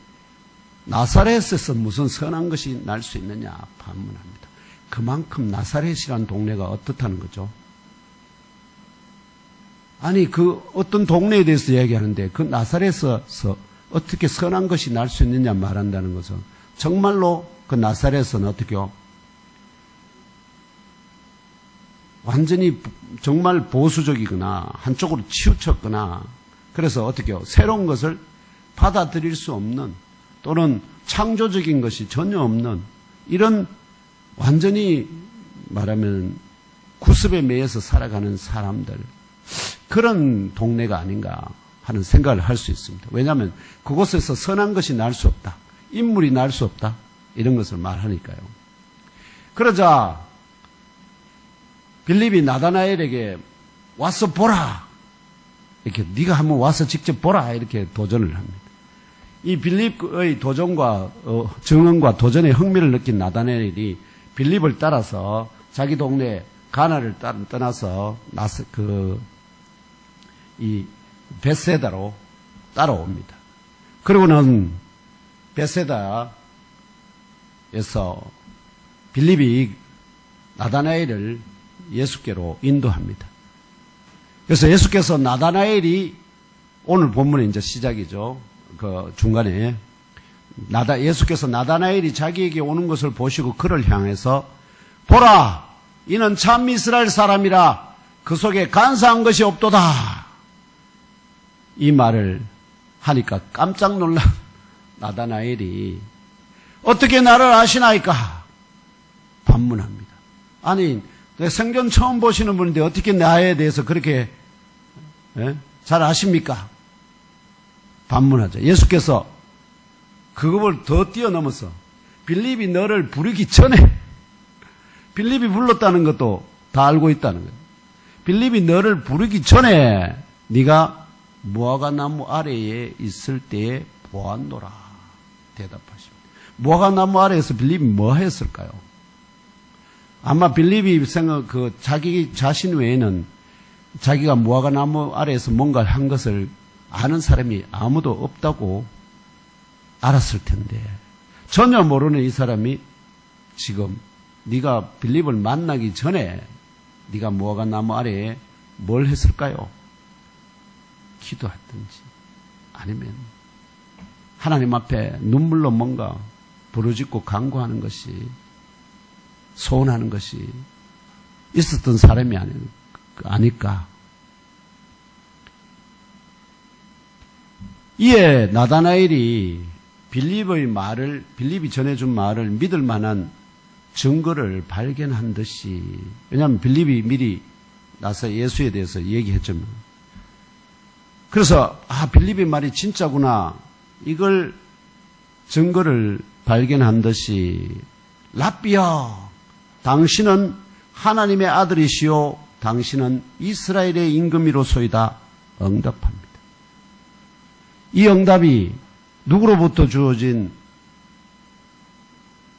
S1: 나사렛에서 무슨 선한 것이 날 수 있느냐 반문합니다. 그만큼 나사렛이라는 동네가 어떻다는 거죠? 아니 그 어떤 동네에 대해서 이야기하는데 그 나사렛에서 어떻게 선한 것이 날 수 있느냐 말한다는 것은 정말로 그 나사렛은 어떻게요? 완전히 정말 보수적이거나 한쪽으로 치우쳤거나 그래서 어떻게요? 새로운 것을 받아들일 수 없는 또는 창조적인 것이 전혀 없는 이런 완전히 말하면 구습에 매여서 살아가는 사람들 그런 동네가 아닌가 하는 생각을 할 수 있습니다. 왜냐하면 그곳에서 선한 것이 날 수 없다. 인물이 날 수 없다. 이런 것을 말하니까요. 그러자 빌립이 나다나엘에게 와서 보라. 이렇게 네가 한번 와서 직접 보라. 이렇게 도전을 합니다. 이 빌립의 도전과 증언과 도전의 흥미를 느낀 나다나엘이 빌립을 따라서 자기 동네 가나를 떠나서 이 베세다로 따라옵니다. 그리고는 베세다에서 빌립이 나다나엘을 예수께로 인도합니다. 그래서 예수께서 나다나엘이 오늘 본문의 이제 시작이죠. 그 중간에 예수께서 나다나엘이 자기에게 오는 것을 보시고 그를 향해서 보라, 이는 참 이스라엘 사람이라 그 속에 간사한 것이 없도다. 이 말을 하니까 깜짝 놀란 나다나엘이 어떻게 나를 아시나이까? 반문합니다. 아니, 성경 처음 보시는 분인데 어떻게 나에 대해서 그렇게 잘 아십니까? 반문하죠. 예수께서 그걸 더 뛰어넘어서 빌립이 너를 부르기 전에, 빌립이 불렀다는 것도 다 알고 있다는 거예요. 빌립이 너를 부르기 전에 네가 무화과나무 아래에 있을 때에 보았노라 대답하십니다. 무화과나무 아래에서 빌립이 뭐 했을까요? 아마 빌립이 자기 자신 외에는 자기가 무화과나무 아래에서 뭔가를 한 것을 아는 사람이 아무도 없다고 알았을 텐데, 전혀 모르는 이 사람이 지금 네가 빌립을 만나기 전에 네가 무화과나무 아래에 뭘 했을까요? 기도했든지 아니면 하나님 앞에 눈물로 뭔가 부르짖고 간구하는 것이, 소원하는 것이 있었던 사람이 아닐까. 이에 나다나엘이 빌립이 전해준 말을 믿을 만한 증거를 발견한 듯이, 왜냐하면 빌립이 미리 나서 예수에 대해서 얘기했죠. 그래서 빌립의 말이 진짜구나, 이걸 증거를 발견한 듯이 랍비여, 당신은 하나님의 아들이시오, 당신은 이스라엘의 임금이로소이다 응답합니다. 이 응답이 누구로부터 주어진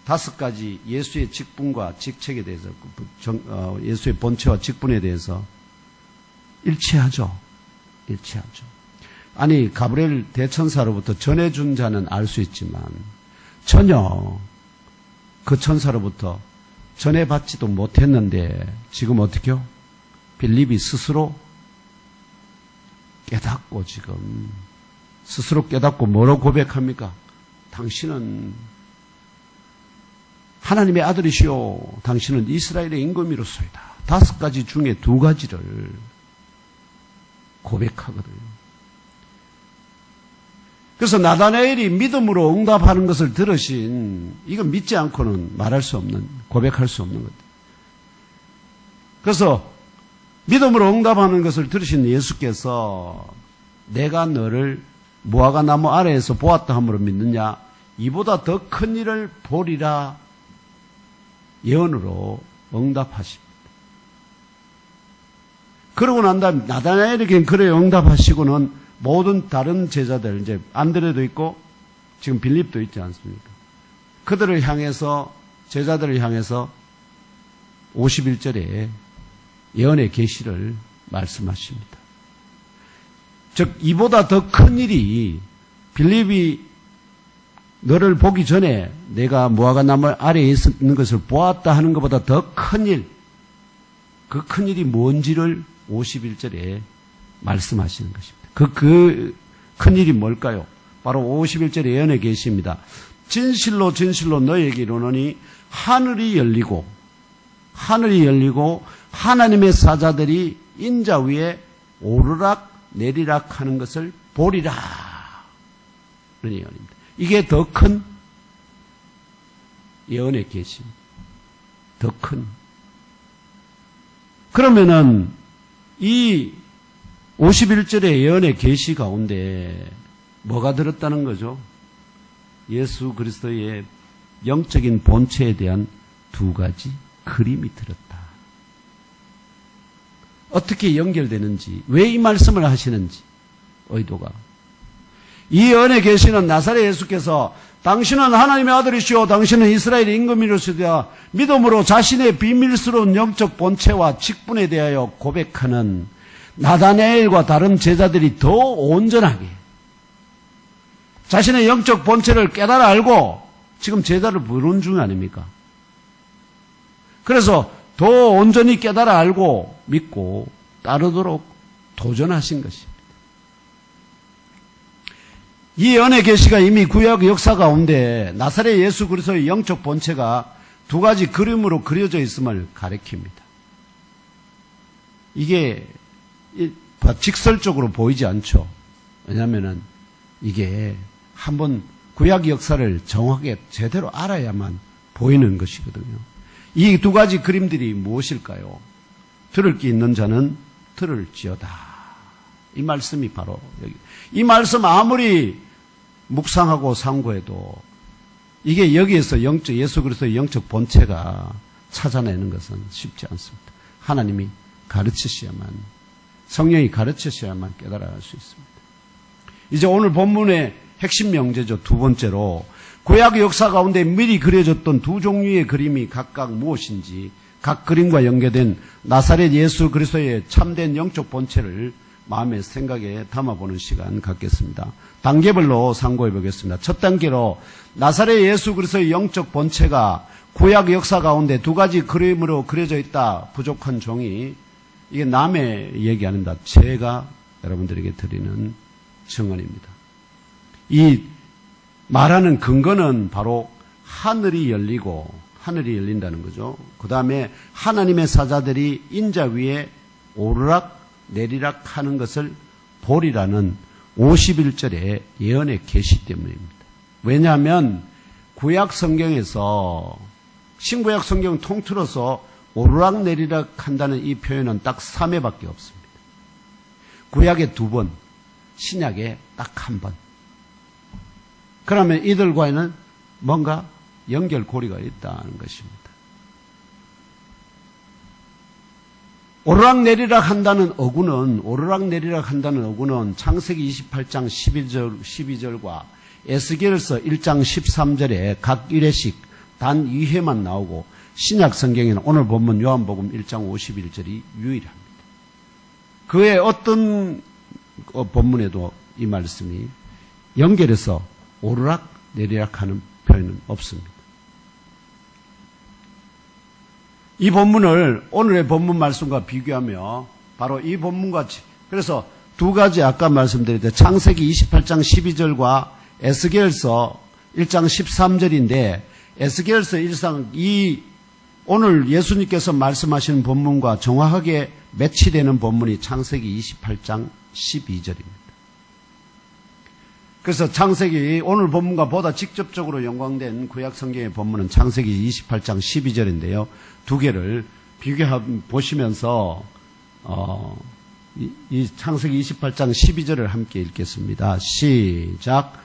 S1: 5가지 예수의 직분과 직책에 대해서, 예수의 본체와 직분에 대해서 일치하죠. 아니, 가브리엘 대천사로부터 전해준 자는 알 수 있지만 전혀 그 천사로부터 전해받지도 못했는데 지금 어떻게요? 빌립이 스스로 깨닫고 뭐로 고백합니까? 당신은 하나님의 아들이시오, 당신은 이스라엘의 임금이로소이다. 5가지 중에 2가지를 고백하거든요. 그래서 나다나엘이 믿음으로 응답하는 것을 들으신, 이건 믿지 않고는 말할 수 없는, 고백할 수 없는 것. 그래서 믿음으로 응답하는 것을 들으신 예수께서 내가 너를 무화과나무 아래에서 보았다 함으로 믿느냐? 이보다 더 큰 일을 보리라 예언으로 응답하십니다. 그러고 난 다음에 나다나엘에게 그래 응답하시고는 모든 다른 제자들, 이제 안드레도 있고 지금 빌립도 있지 않습니까? 그들을 향해서, 제자들을 향해서 51절에 예언의 계시를 말씀하십니다. 즉 이보다 더 큰 일이, 빌립이 너를 보기 전에 내가 무화과나무 아래에 있는 것을 보았다 하는 것보다 더 큰 일, 그 큰 일이 뭔지를 51절에 말씀하시는 것입니다. 그 큰 일이 뭘까요? 바로 51절에 예언에 계십니다. 진실로 진실로 너에게 이르노니 하늘이 열리고 하나님의 사자들이 인자 위에 오르락 내리락 하는 것을 보리라. 그런 예언입니다. 이게 더 큰 예언의 계시입니다. 더 큰. 그러면은 이 51절의 예언의 계시 가운데 뭐가 들었다는 거죠? 예수 그리스도의 영적인 본체에 대한 2가지 그림이 들었다. 어떻게 연결되는지, 왜 이 말씀을 하시는지 의도가. 이 예언의 계시는 나사렛 예수께서 당신은 하나님의 아들이시오, 당신은 이스라엘의 임금이로소이다 믿음으로 자신의 비밀스러운 영적 본체와 직분에 대하여 고백하는 나다나엘과 다른 제자들이 더 온전하게 자신의 영적 본체를 깨달아 알고 지금 제자를 부르는 중 아닙니까? 그래서 더 온전히 깨달아 알고 믿고 따르도록 도전하신 것입니다. 이 예언의 계시가 이미 구약 역사 가운데 나사렛 예수 그리스도의 영적 본체가 2가지 그림으로 그려져 있음을 가리킵니다. 이게 직설적으로 보이지 않죠. 왜냐하면은 이게 한번 구약 역사를 정확하게 제대로 알아야만 보이는 것이거든요. 이 두 가지 그림들이 무엇일까요? 들을 게 있는 자는 들을지어다. 이 말씀이 바로 여기. 이 말씀 아무리 묵상하고 상고해도 이게 여기에서 예수 그리스도의 영적 본체가 찾아내는 것은 쉽지 않습니다. 하나님이 가르치셔야만, 성령이 가르치셔야만 깨달아갈 수 있습니다. 이제 오늘 본문의 핵심 명제죠. 두 번째로 구약 역사 가운데 미리 그려졌던 두 종류의 그림이 각각 무엇인지, 각 그림과 연계된 나사렛 예수 그리스도의 참된 영적 본체를 마음의 생각에 담아보는 시간 갖겠습니다. 단계별로 상고해 보겠습니다. 첫 단계로 나사렛 예수 그리스도의 영적 본체가 구약 역사 가운데 두 가지 그림으로 그려져 있다. 부족한 종이, 이게 남의 얘기 아닙니다. 제가 여러분들에게 드리는 증언입니다. 이 말하는 근거는 바로 하늘이 열린다는 거죠. 그 다음에 하나님의 사자들이 인자 위에 오르락 내리락 하는 것을 보리라는 51절의 예언의 계시 때문입니다. 왜냐하면 구약 성경에서, 신구약 성경 통틀어서 오르락 내리락 한다는 이 표현은 딱 3회밖에 없습니다. 구약에 2번, 신약에 딱 1번. 그러면 이들과는 뭔가 연결고리가 있다는 것입니다. 오르락내리락 한다는 어구는 창세기 28장 12절과 에스겔서 1장 13절에 각 1회씩 단 2회만 나오고, 신약 성경에는 오늘 본문 요한복음 1장 51절이 유일합니다. 그의 어떤 본문에도 이 말씀이 연결해서 오르락 내리락 하는 표현은 없습니다. 이 본문을 오늘의 본문 말씀과 비교하며 바로 이 본문과, 그래서 두 가지 아까 말씀드렸듯이 창세기 28장 12절과 에스겔서 1장 13절인데, 에스겔서 1장 오늘 예수님께서 말씀하시는 본문과 정확하게 매치되는 본문이 창세기 28장 12절입니다. 그래서 창세기 오늘 본문과 보다 직접적으로 연관된 구약 성경의 본문은 창세기 28장 12절인데요. 두 개를 비교해 보시면서 이 창세기 28장 12절을 함께 읽겠습니다. 시작.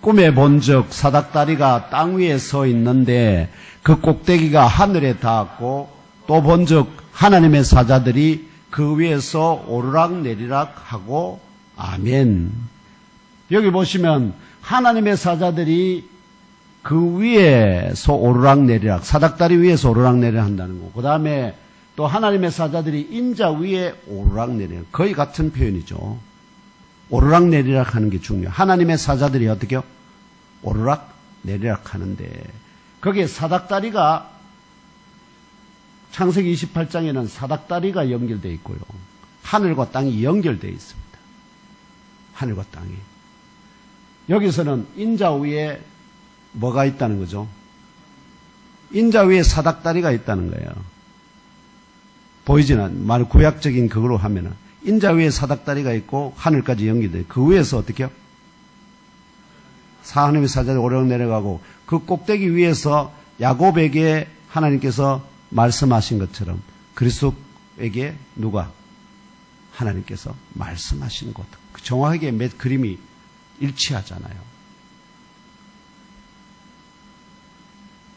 S1: 꿈에 본즉 사닥다리가 땅 위에 서 있는데 그 꼭대기가 하늘에 닿았고, 또 본즉 하나님의 사자들이 그 위에서 오르락 내리락 하고. 아멘. 여기 보시면 하나님의 사자들이 그 위에서 오르락 내리락, 사닥다리 위에서 오르락 내리락 한다는 거. 그 다음에 또 하나님의 사자들이 인자 위에 오르락 내리락. 거의 같은 표현이죠. 오르락 내리락 하는 게 중요해요. 하나님의 사자들이 어떻게요? 오르락 내리락 하는데, 거기에 사닥다리가, 창세기 28장에는 사닥다리가 연결되어 있고요. 하늘과 땅이 연결되어 있습니다. 하늘과 땅이. 여기서는 인자 위에 뭐가 있다는 거죠? 인자 위에 사닥다리가 있다는 거예요. 보이지는 말 구약적인 그거로 하면은 인자 위에 사닥다리가 있고 하늘까지 연결돼요. 그 위에서 어떻게 해요? 하나님의 사자들이 오르락 내려가고, 그 꼭대기 위에서 야곱에게 하나님께서 말씀하신 것처럼 그리스도에게 누가? 하나님께서 말씀하시는 것. 정확하게 몇 그림이 일치하잖아요.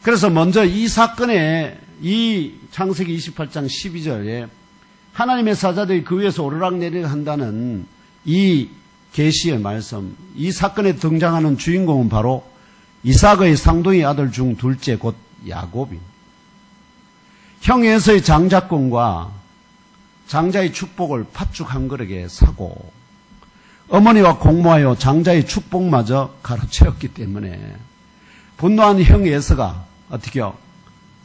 S1: 그래서 먼저 이 사건에, 이 창세기 28장 12절에 하나님의 사자들이 그 위에서 오르락내리락 한다는 이 계시의 말씀, 이 사건에 등장하는 주인공은 바로 이삭의 쌍둥이 아들 중 둘째, 곧 야곱입니다. 형 에서의 장자권과 장자의 축복을 팥죽 한 그릇에 사고, 어머니와 공모하여 장자의 축복마저 가로채었기 때문에 분노한 형 에서가 어떻게요?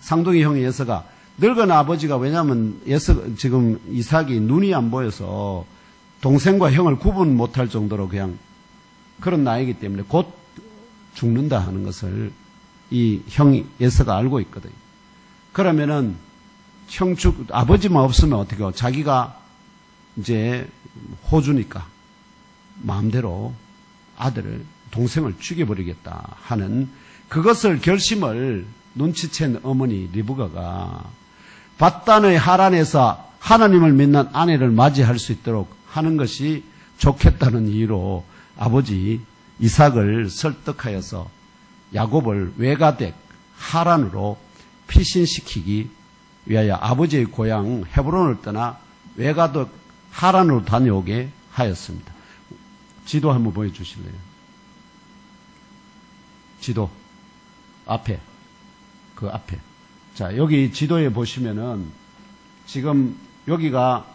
S1: 쌍둥이 형 에서가, 늙은 아버지가, 왜냐하면 지금 이삭이 눈이 안 보여서 동생과 형을 구분 못할 정도로 그냥 그런 나이이기 때문에 곧 죽는다 하는 것을 이 형 에서가 알고 있거든요. 그러면은 아버지만 없으면 어떻게 해요? 자기가 이제 호주니까 마음대로 아들을, 동생을 죽여버리겠다 하는 그것을 결심을 눈치챈 어머니 리브가가 밧단의 하란에서 하나님을 믿는 아내를 맞이할 수 있도록 하는 것이 좋겠다는 이유로 아버지 이삭을 설득하여서 야곱을 외가댁 하란으로 피신시키기 위하여 아버지의 고향 헤브론을 떠나 외가댁 하란으로 다녀오게 하였습니다. 지도 한번 보여주실래요? 지도 앞에, 그 앞에. 자, 여기 지도에 보시면은 지금 여기가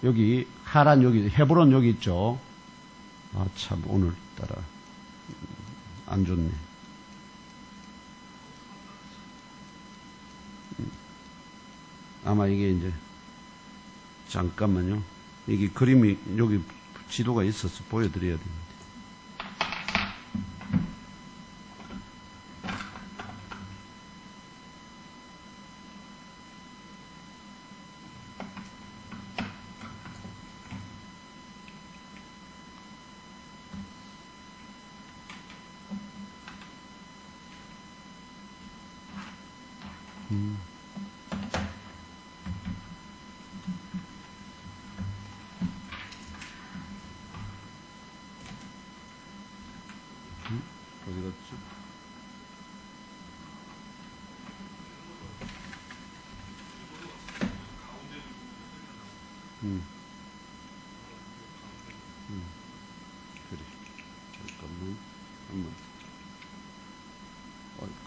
S1: 여기 하란, 여기 헤브론 여기 있죠. 참 오늘따라 안 좋네. 아마 이게 이제 잠깐만요. 이게 그림이 여기 지도가 있어서 보여드려야 됩니다. 어디 갔지? 그래. 잠깐만. 한번.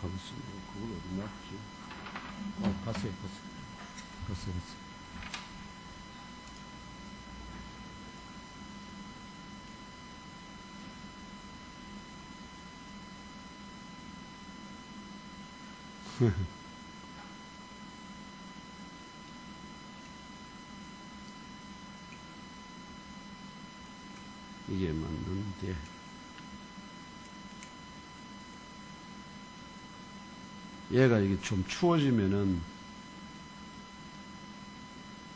S1: 가만있어. 그걸 어디 놨지? 갔어요. 갔어요. 이게 맞는데 얘가 이게 좀 추워지면은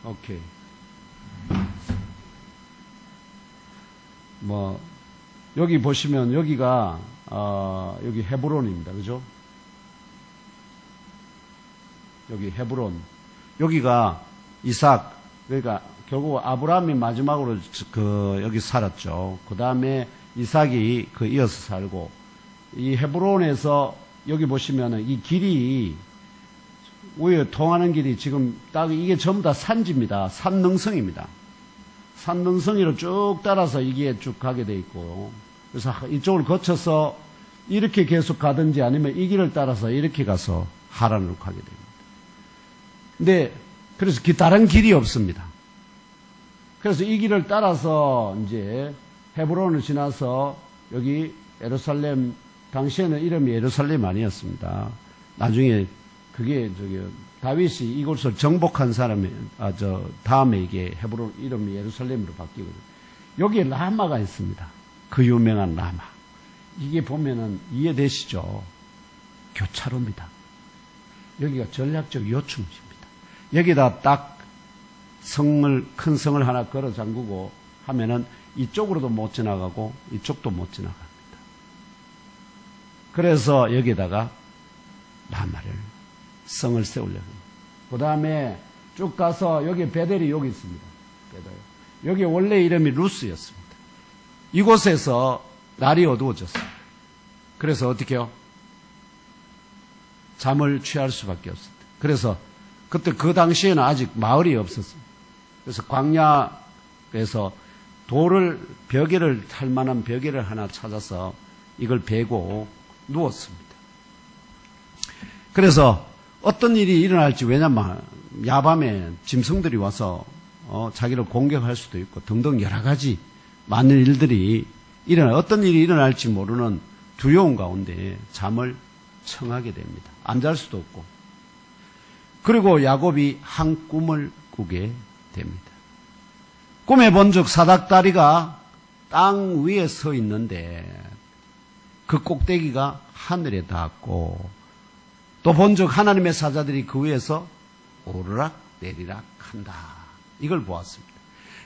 S1: 오케이. 뭐 여기 보시면 여기가 여기 헤브론입니다. 그죠? 여기 헤브론. 여기가 이삭. 그러니까 결국 아브라함이 마지막으로 여기 살았죠. 그 다음에 이삭이 이어서 살고, 이 헤브론에서 여기 보시면은 이 길이 위에 통하는 길이 지금 딱 이게 전부 다 산지입니다. 산능성입니다. 산능성이로 쭉 따라서 이게 쭉 가게 돼 있고, 그래서 이쪽을 거쳐서 이렇게 계속 가든지 아니면 이 길을 따라서 이렇게 가서 하란으로 가게 됩니다. 근데 그래서 다른 길이 없습니다. 그래서 이 길을 따라서 이제 헤브론을 지나서 여기 예루살렘, 당시에는 이름이 예루살렘 아니었습니다. 나중에 그게 다윗이 이곳을 정복한 사람이 다음에 이게 헤브론 이름이 예루살렘으로 바뀌거든요. 여기에 라마가 있습니다. 그 유명한 라마. 이게 보면은 이해되시죠? 교차로입니다. 여기가 전략적 요충지입니다. 여기다 딱 큰 성을 하나 걸어 잠그고 하면은 이쪽으로도 못 지나가고 이쪽도 못 지나갑니다. 그래서 여기다가 라마를 성을 세우려고 합니다. 그 다음에 쭉 가서 여기 베델이 여기 있습니다. 베델. 여기 원래 이름이 루스였습니다. 이곳에서 날이 어두워졌어요. 그래서 어떻게 해요? 잠을 취할 수밖에 없었어요. 그래서 그때 그 당시에는 아직 마을이 없었어요. 그래서 광야에서 벽에를 탈 만한 벽에를 하나 찾아서 이걸 베고 누웠습니다. 그래서 어떤 일이 일어날지, 왜냐면 야밤에 짐승들이 와서 자기를 공격할 수도 있고 등등 여러 가지 많은 일들이 어떤 일이 일어날지 모르는 두려움 가운데 잠을 청하게 됩니다. 안 잘 수도 없고. 그리고 야곱이 한 꿈을 꾸게 됩니다. 꿈에 본 적 사닥다리가 땅 위에 서 있는데 그 꼭대기가 하늘에 닿았고, 또 본 적 하나님의 사자들이 그 위에서 오르락 내리락 한다. 이걸 보았습니다.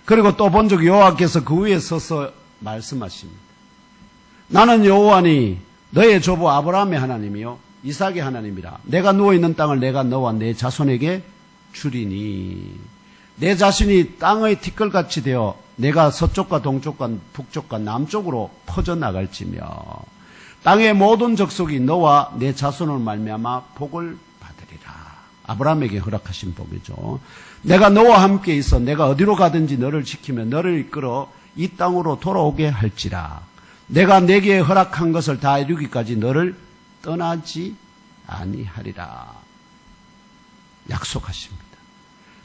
S1: 그리고 또 본즉 여호와께서 그 위에 서서 말씀하십니다. 나는 여호와니 너의 조부 아브라함의 하나님이요 이삭의 하나님이라. 내가 누워있는 땅을 내가 너와 내 자손에게 주리니 내 자신이 땅의 티끌같이 되어 내가 서쪽과 동쪽과 북쪽과 남쪽으로 퍼져나갈지며 땅의 모든 족속이 너와 내 자손을 말미암아 복을 받으리라. 아브라함에게 허락하신 복이죠. 내가 너와 함께 있어 내가 어디로 가든지 너를 지키며 너를 이끌어 이 땅으로 돌아오게 할지라. 내가 내게 허락한 것을 다 이루기까지 너를 떠나지 아니하리라. 약속하십니다.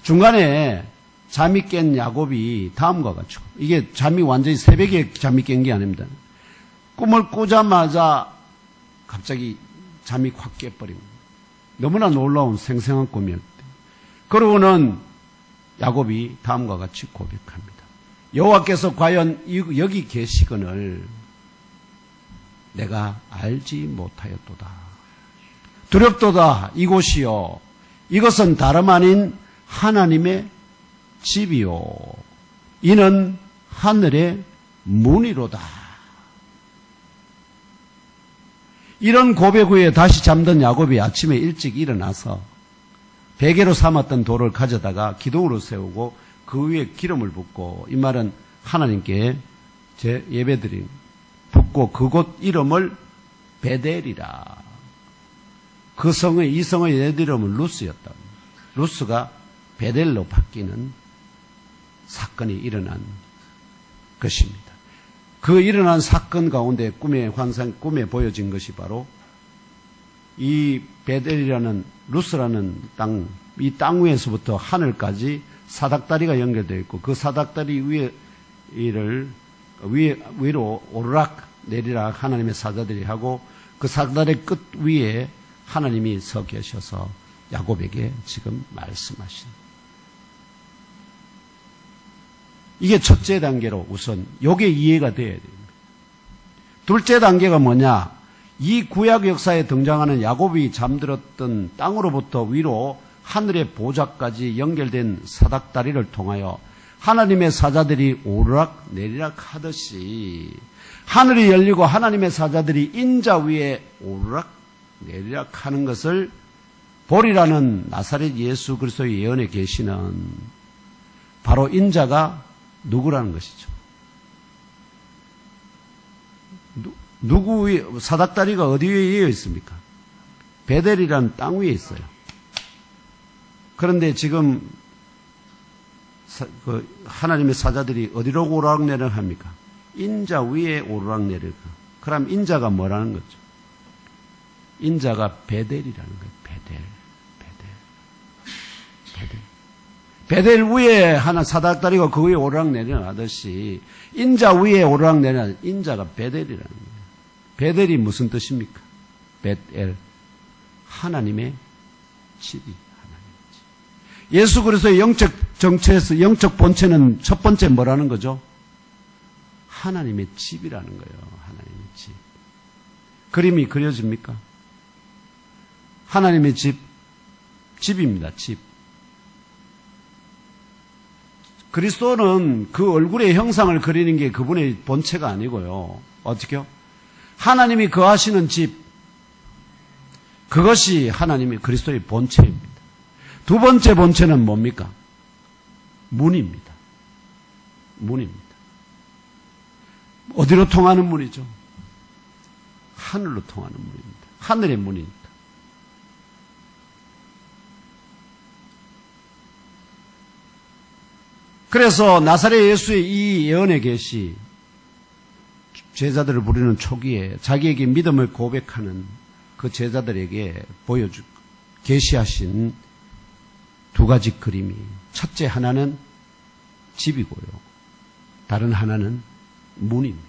S1: 중간에 잠이 깬 야곱이 다음과 같죠. 이게 잠이 완전히 새벽에 잠이 깬 게 아닙니다. 꿈을 꾸자마자 갑자기 잠이 확 깨버립니다. 너무나 놀라운 생생한 꿈이었대. 그러고는 야곱이 다음과 같이 고백합니다. 여호와께서 과연 여기 계시거늘 내가 알지 못하였도다. 두렵도다. 이곳이요 이것은 다름 아닌 하나님의 집이요 이는 하늘의 문이로다. 이런 고백 후에 다시 잠든 야곱이 아침에 일찍 일어나서 베개로 삼았던 돌을 가져다가 기둥으로 세우고 그 위에 기름을 붓고, 이 말은 하나님께 제 예배드린 붓고 그곳 이름을 베델이라. 그 성의 이 성의 옛 이름은 루스였다. 루스가 베델로 바뀌는 사건이 일어난 것입니다. 그 일어난 사건 가운데 꿈에 보여진 것이 바로 이 베델이라는 루스라는 땅, 이 땅 위에서부터 하늘까지 사닥다리가 연결되어 있고 그 사닥다리 위로 오르락 내리락 하나님의 사자들이 하고 그 사닥다리 끝 위에 하나님이 서 계셔서 야곱에게 지금 말씀하신. 이게 첫째 단계로 우선 요게 이해가 돼야 됩니다. 둘째 단계가 뭐냐? 이 구약 역사에 등장하는 야곱이 잠들었던 땅으로부터 위로 하늘의 보좌까지 연결된 사닥다리를 통하여 하나님의 사자들이 오르락 내리락 하듯이 하늘이 열리고 하나님의 사자들이 인자 위에 오르락 내리락 하는 것을 보리라는 나사렛 예수 그리스도의 예언에 계시는 바로 인자가 누구라는 것이죠. 누구 위에, 사닥다리가 어디 위에 있습니까? 베델이라는 땅 위에 있어요. 그런데 지금 하나님의 사자들이 어디로 오르락내리락 합니까? 인자 위에 오르락내리락. 그럼 인자가 뭐라는 거죠? 인자가 베델이라는 거예요. 베델 위에 하나 사닥다리가 그 위에 오르락내리락 하듯이 인자 위에 오르락내리락 인자가 베델이라는 거예요. 베델이 무슨 뜻입니까? 벳엘, 하나님의 집이 하나님의 집. 예수 그리스도의 영적 정체에서 영적 본체는 첫 번째 뭐라는 거죠? 하나님의 집이라는 거예요. 하나님의 집. 그림이 그려집니까? 하나님의 집입니다. 집. 그리스도는 그 얼굴의 형상을 그리는 게 그분의 본체가 아니고요. 어떻게요? 하나님이 거하시는 집, 그것이 하나님이 그리스도의 본체입니다. 두 번째 본체는 뭡니까? 문입니다. 문입니다. 어디로 통하는 문이죠? 하늘로 통하는 문입니다. 하늘의 문입니다. 그래서 나사렛 예수의 이 예언의 계시, 제자들을 부르는 초기에 자기에게 믿음을 고백하는 그 제자들에게 계시하신 두 가지 그림이, 첫째 하나는 집이고요. 다른 하나는 문입니다.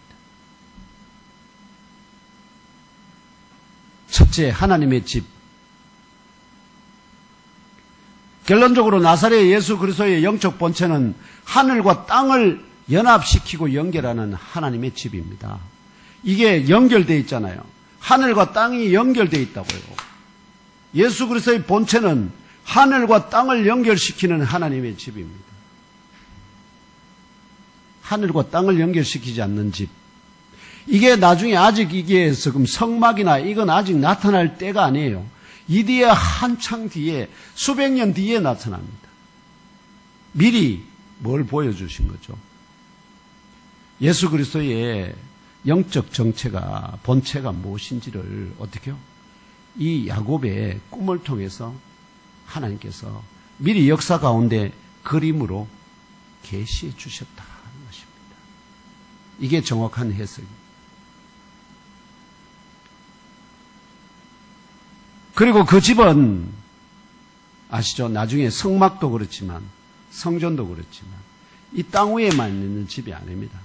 S1: 첫째 하나님의 집. 결론적으로 나사렛 예수 그리스도의 영적 본체는 하늘과 땅을 연합시키고 연결하는 하나님의 집입니다. 이게 연결되어 있잖아요. 하늘과 땅이 연결되어 있다고요. 예수 그리스도의 본체는 하늘과 땅을 연결시키는 하나님의 집입니다. 하늘과 땅을 연결시키지 않는 집. 이게 나중에 아직 이게 지금 성막이나 이건 아직 나타날 때가 아니에요. 이 뒤에 한창 뒤에 수백 년 뒤에 나타납니다. 미리 뭘 보여주신 거죠? 예수 그리스도의 영적 정체가 본체가 무엇인지를 어떻게요? 이 야곱의 꿈을 통해서 하나님께서 미리 역사 가운데 그림으로 계시해 주셨다 하는 것입니다. 이게 정확한 해석입니다. 그리고 그 집은 아시죠? 나중에 성막도 그렇지만 성전도 그렇지만 이 땅 위에만 있는 집이 아닙니다.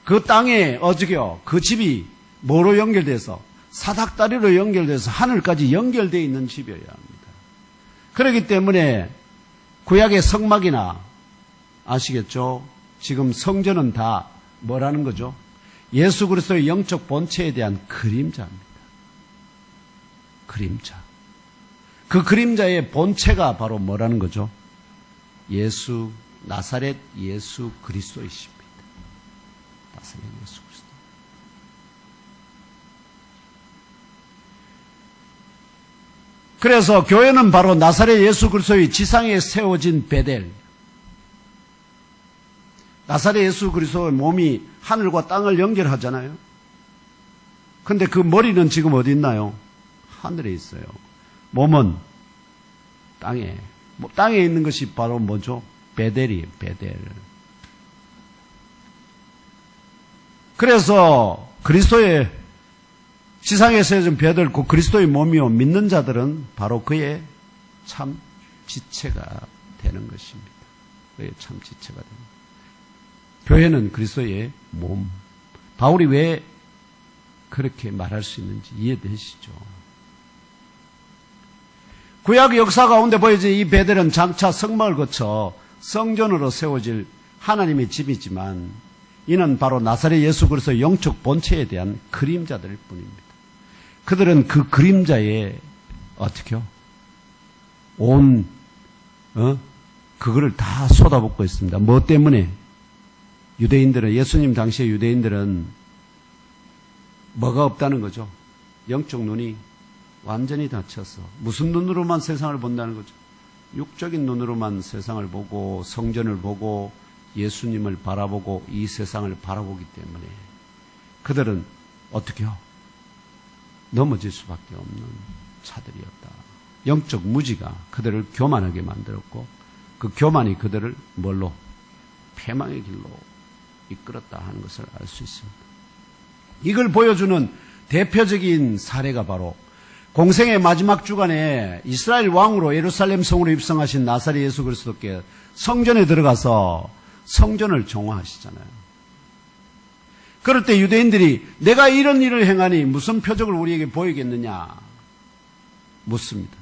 S1: 그 땅에 어저께요? 그 집이 뭐로 연결돼서 사닥다리로 연결돼서 하늘까지 연결되어 있는 집이어야 합니다. 그렇기 때문에 구약의 성막이나 아시겠죠? 지금 성전은 다 뭐라는 거죠? 예수 그리스도의 영적 본체에 대한 그림자입니다. 그림자. 그 그림자의 본체가 바로 뭐라는 거죠? 나사렛 예수 그리스도이십니다. 나사렛 예수 그리스도. 그래서 교회는 바로 나사렛 예수 그리스도의 지상에 세워진 베델. 나사렛 예수 그리스도의 몸이 하늘과 땅을 연결하잖아요. 근데 그 머리는 지금 어디 있나요? 하늘에 있어요. 몸은 땅에. 땅에 있는 것이 바로 뭐죠? 베델이에요, 베델. 그래서 그리스도의 지상에 세워진 베델, 그 그리스도의 몸이요. 믿는 자들은 바로 그의 참 지체가 되는 것입니다. 그의 참 지체가 됩니다. 교회는 그리스도의 몸. 바울이 왜 그렇게 말할 수 있는지 이해되시죠? 구약 역사 가운데 보여진 이 베델은 장차 성막을 거쳐 성전으로 세워질 하나님의 집이지만 이는 바로 나사렛 예수 그리스도의 영적 본체에 대한 그림자들일 뿐입니다. 그들은 그 그림자에 어떻게요? 그거를 다 쏟아붓고 있습니다. 뭐 때문에? 유대인들은, 예수님 당시의 유대인들은 뭐가 없다는 거죠? 영적 눈이 완전히 닫혀서 무슨 눈으로만 세상을 본다는 거죠? 육적인 눈으로만 세상을 보고 성전을 보고 예수님을 바라보고 이 세상을 바라보기 때문에 그들은 어떻게 해요? 넘어질 수밖에 없는 자들이었다. 영적 무지가 그들을 교만하게 만들었고 그 교만이 그들을 뭘로? 패망의 길로 이끌었다 하는 것을 알 수 있습니다. 이걸 보여주는 대표적인 사례가 바로 공생의 마지막 주간에 이스라엘 왕으로 예루살렘 성으로 입성하신 나사렛 예수 그리스도께 성전에 들어가서 성전을 정화하시잖아요. 그럴 때 유대인들이 내가 이런 일을 행하니 무슨 표적을 우리에게 보이겠느냐 묻습니다.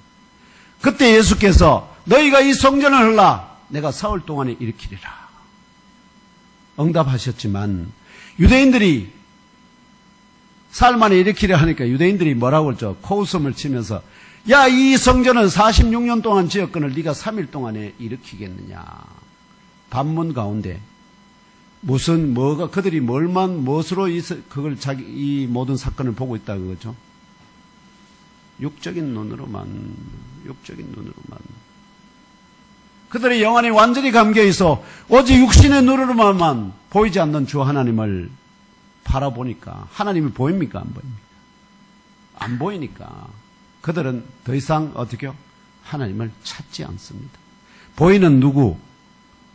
S1: 그때 예수께서 너희가 이 성전을 헐라 내가 사흘 동안에 일으키리라 응답하셨지만 유대인들이 사흘 만에 일으키려 하니까 유대인들이 뭐라고 그러죠? 코웃음을 치면서 야, 이 성전은 46년 동안 지었거늘 네가 3일 동안에 일으키겠느냐. 반문 가운데 뭐가 그들이 무엇으로 이 모든 사건을 보고 있다 그거죠? 육적인 눈으로만. 그들의 영안이 완전히 감겨 있어 오직 육신의 눈으로만 보이지 않는 주 하나님을 바라보니까 하나님이 보입니까? 안 보입니까? 안 보이니까 그들은 더 이상 어떻게요? 하나님을 찾지 않습니다. 보이는 누구?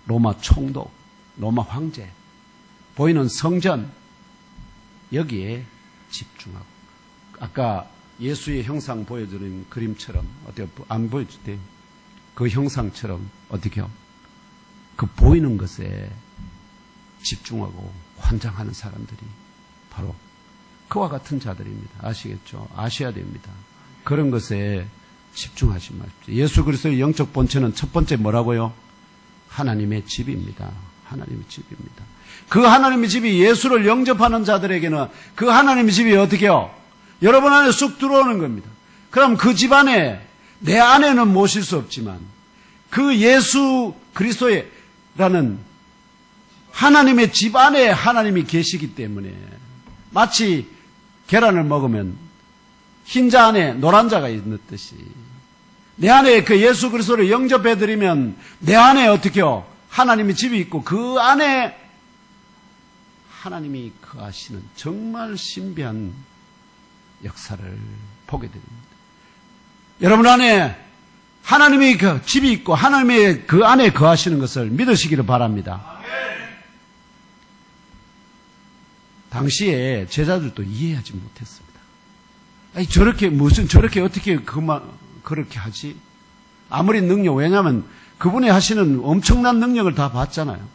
S1: 로마 총독, 로마 황제, 보이는 성전 여기에 집중하고 아까 예수의 형상 보여드린 그림처럼 어떻게 안 보여주대요? 그 형상처럼 어떻게요? 그 보이는 것에 집중하고 환장하는 사람들이 바로 그와 같은 자들입니다. 아시겠죠? 아셔야 됩니다. 그런 것에 집중하지 마십시오. 예수 그리스도의 영적 본체는 첫 번째 뭐라고요? 하나님의 집입니다. 하나님의 집입니다. 그 하나님의 집이 예수를 영접하는 자들에게는 그 하나님의 집이 어떻게 해요? 여러분 안에 쑥 들어오는 겁니다. 그럼 그 집 안에 내 안에는 모실 수 없지만 그 예수 그리스도라는 하나님의 집 안에 하나님이 계시기 때문에 마치 계란을 먹으면 흰자 안에 노란 자가 있는 듯이 내 안에 그 예수 그리스도를 영접해드리면 내 안에 어떻게요? 하나님의 집이 있고 그 안에 하나님이 거하시는 정말 신비한 역사를 보게 됩니다. 여러분 안에 하나님의 그 집이 있고 하나님의 그 안에 거하시는 것을 믿으시기를 바랍니다. 당시에 제자들도 이해하지 못했습니다. 아니, 저렇게 어떻게 그렇게 하지? 아무리 능력, 왜냐하면 그분이 하시는 엄청난 능력을 다 봤잖아요.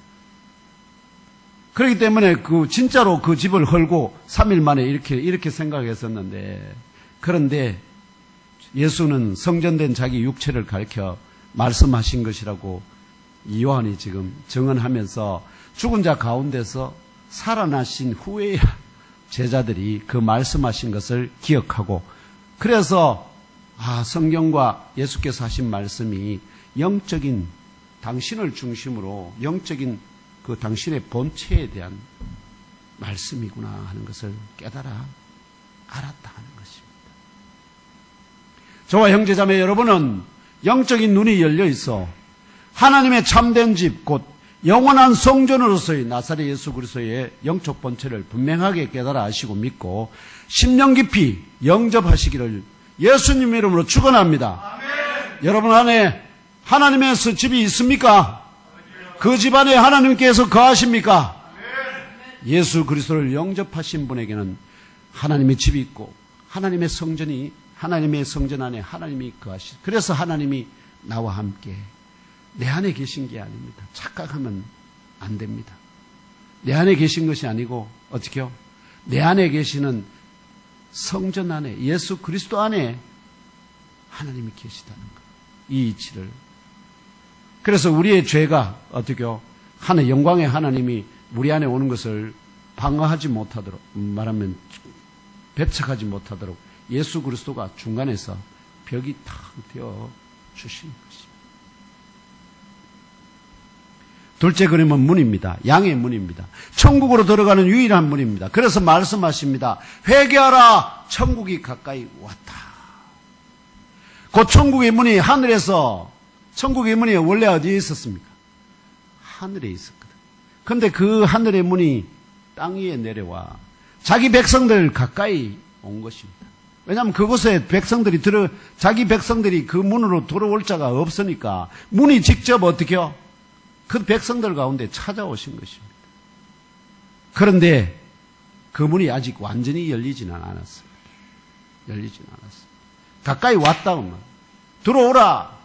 S1: 그렇기 때문에 진짜로 그 집을 헐고 3일 만에 이렇게 생각했었는데, 그런데 예수는 성전된 자기 육체를 가리켜 말씀하신 것이라고 요한이 지금 증언하면서 죽은 자 가운데서 살아나신 후에야 제자들이 그 말씀하신 것을 기억하고, 그래서 성경과 예수께서 하신 말씀이 영적인 당신을 중심으로 영적인 그 당신의 본체에 대한 말씀이구나 하는 것을 깨달아 알았다 하는 것입니다. 저와 형제자매 여러분은 영적인 눈이 열려 있어 하나님의 참된 집 곧 영원한 성전으로서의 나사렛 예수 그리스도의 영적 본체를 분명하게 깨달아 아시고 믿고 심령 깊이 영접하시기를 예수님 이름으로 축원합니다. 여러분 안에 하나님의 집이 있습니까? 그 집 안에 하나님께서 거하십니까? 예수 그리스도를 영접하신 분에게는 하나님의 집이 있고 하나님의 성전 안에 하나님이 거하시. 그래서 하나님이 나와 함께 내 안에 계신 게 아닙니다. 착각하면 안 됩니다. 내 안에 계신 것이 아니고 어떻게요? 내 안에 계시는 성전 안에 예수 그리스도 안에 하나님이 계시다는 것. 이 이치를. 그래서 우리의 죄가 어떻게요? 영광의 하나님이 우리 안에 오는 것을 방어하지 못하도록, 말하면 배척하지 못하도록 예수 그리스도가 중간에서 벽이 탁 되어 주시는 것입니다. 둘째 그림은 문입니다. 양의 문입니다. 천국으로 들어가는 유일한 문입니다. 그래서 말씀하십니다. 회개하라, 천국이 가까이 왔다. 그 천국의 문이 하늘에서, 천국의 문이 원래 어디에 있었습니까? 하늘에 있었거든. 그런데 그 하늘의 문이 땅 위에 내려와 자기 백성들 가까이 온 것입니다. 왜냐하면 그곳에 자기 백성들이 그 문으로 들어올 자가 없으니까 문이 직접 어떻게요? 그 백성들 가운데 찾아오신 것입니다. 그런데 그 문이 아직 완전히 열리지는 않았습니다. 열리지는 않았습니다. 가까이 왔다고 말. 들어오라.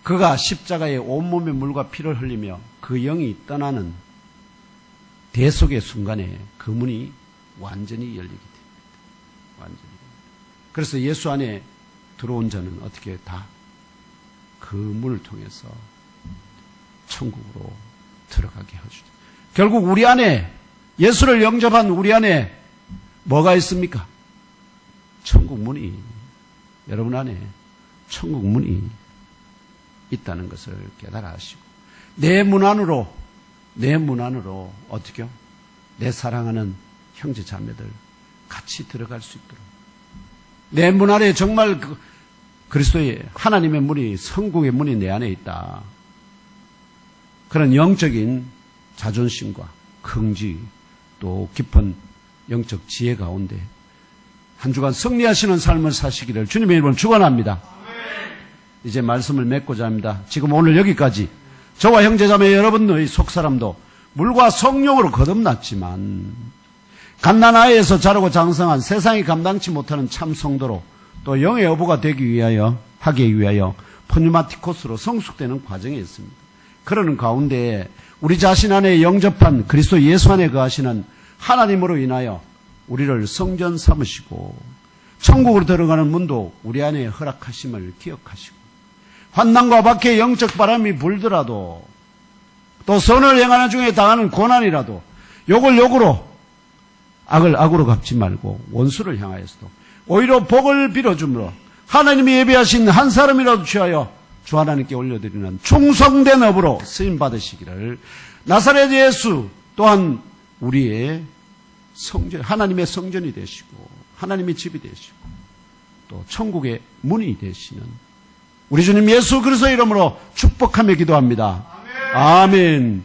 S1: 그가 십자가에 온몸의 물과 피를 흘리며 그 영이 떠나는 대속의 순간에 그 문이 완전히 열리게 됩니다. 완전히. 그래서 예수 안에 들어온 자는 어떻게 다 그 문을 통해서 천국으로 들어가게 해주죠. 결국 우리 안에, 예수를 영접한 우리 안에 뭐가 있습니까? 천국 문이, 여러분 안에 천국 문이 있다는 것을 깨달아 하시고, 내 문 안으로 어떻게요? 내 사랑하는 형제 자매들 같이 들어갈 수 있도록, 내 문 안에 정말 그리스도의 하나님의 문이, 성국의 문이 내 안에 있다. 그런 영적인 자존심과 긍지, 또 깊은 영적 지혜 가운데 한 주간 승리하시는 삶을 사시기를 주님의 이름으로 축원합니다. 이제 말씀을 맺고자 합니다. 지금 오늘 여기까지 저와 형제자매 여러분의 속사람도 물과 성령으로 거듭났지만 갓난아이에서 자라고 장성한 세상이 감당치 못하는 참 성도로 또 영의 어부가 하기 위하여 푸뉴마티코스로 성숙되는 과정에 있습니다. 그러는 가운데 우리 자신 안에 영접한 그리스도 예수 안에 거하시는 하나님으로 인하여 우리를 성전 삼으시고 천국으로 들어가는 문도 우리 안에 허락하심을 기억하시고, 환난과 박해의 영적 바람이 불더라도, 또 선을 행하는 중에 당하는 고난이라도 욕을 욕으로, 악을 악으로 갚지 말고 원수를 향하여서도 오히려 복을 빌어주므로 하나님이 예비하신 한 사람이라도 취하여 주 하나님께 올려드리는 충성된 업으로 쓰임 받으시기를, 나사렛 예수 또한 우리의 성전, 하나님의 성전이 되시고 하나님의 집이 되시고 또 천국의 문이 되시는 우리 주님 예수 그리스도의 이름으로 축복하며 기도합니다. 아멘.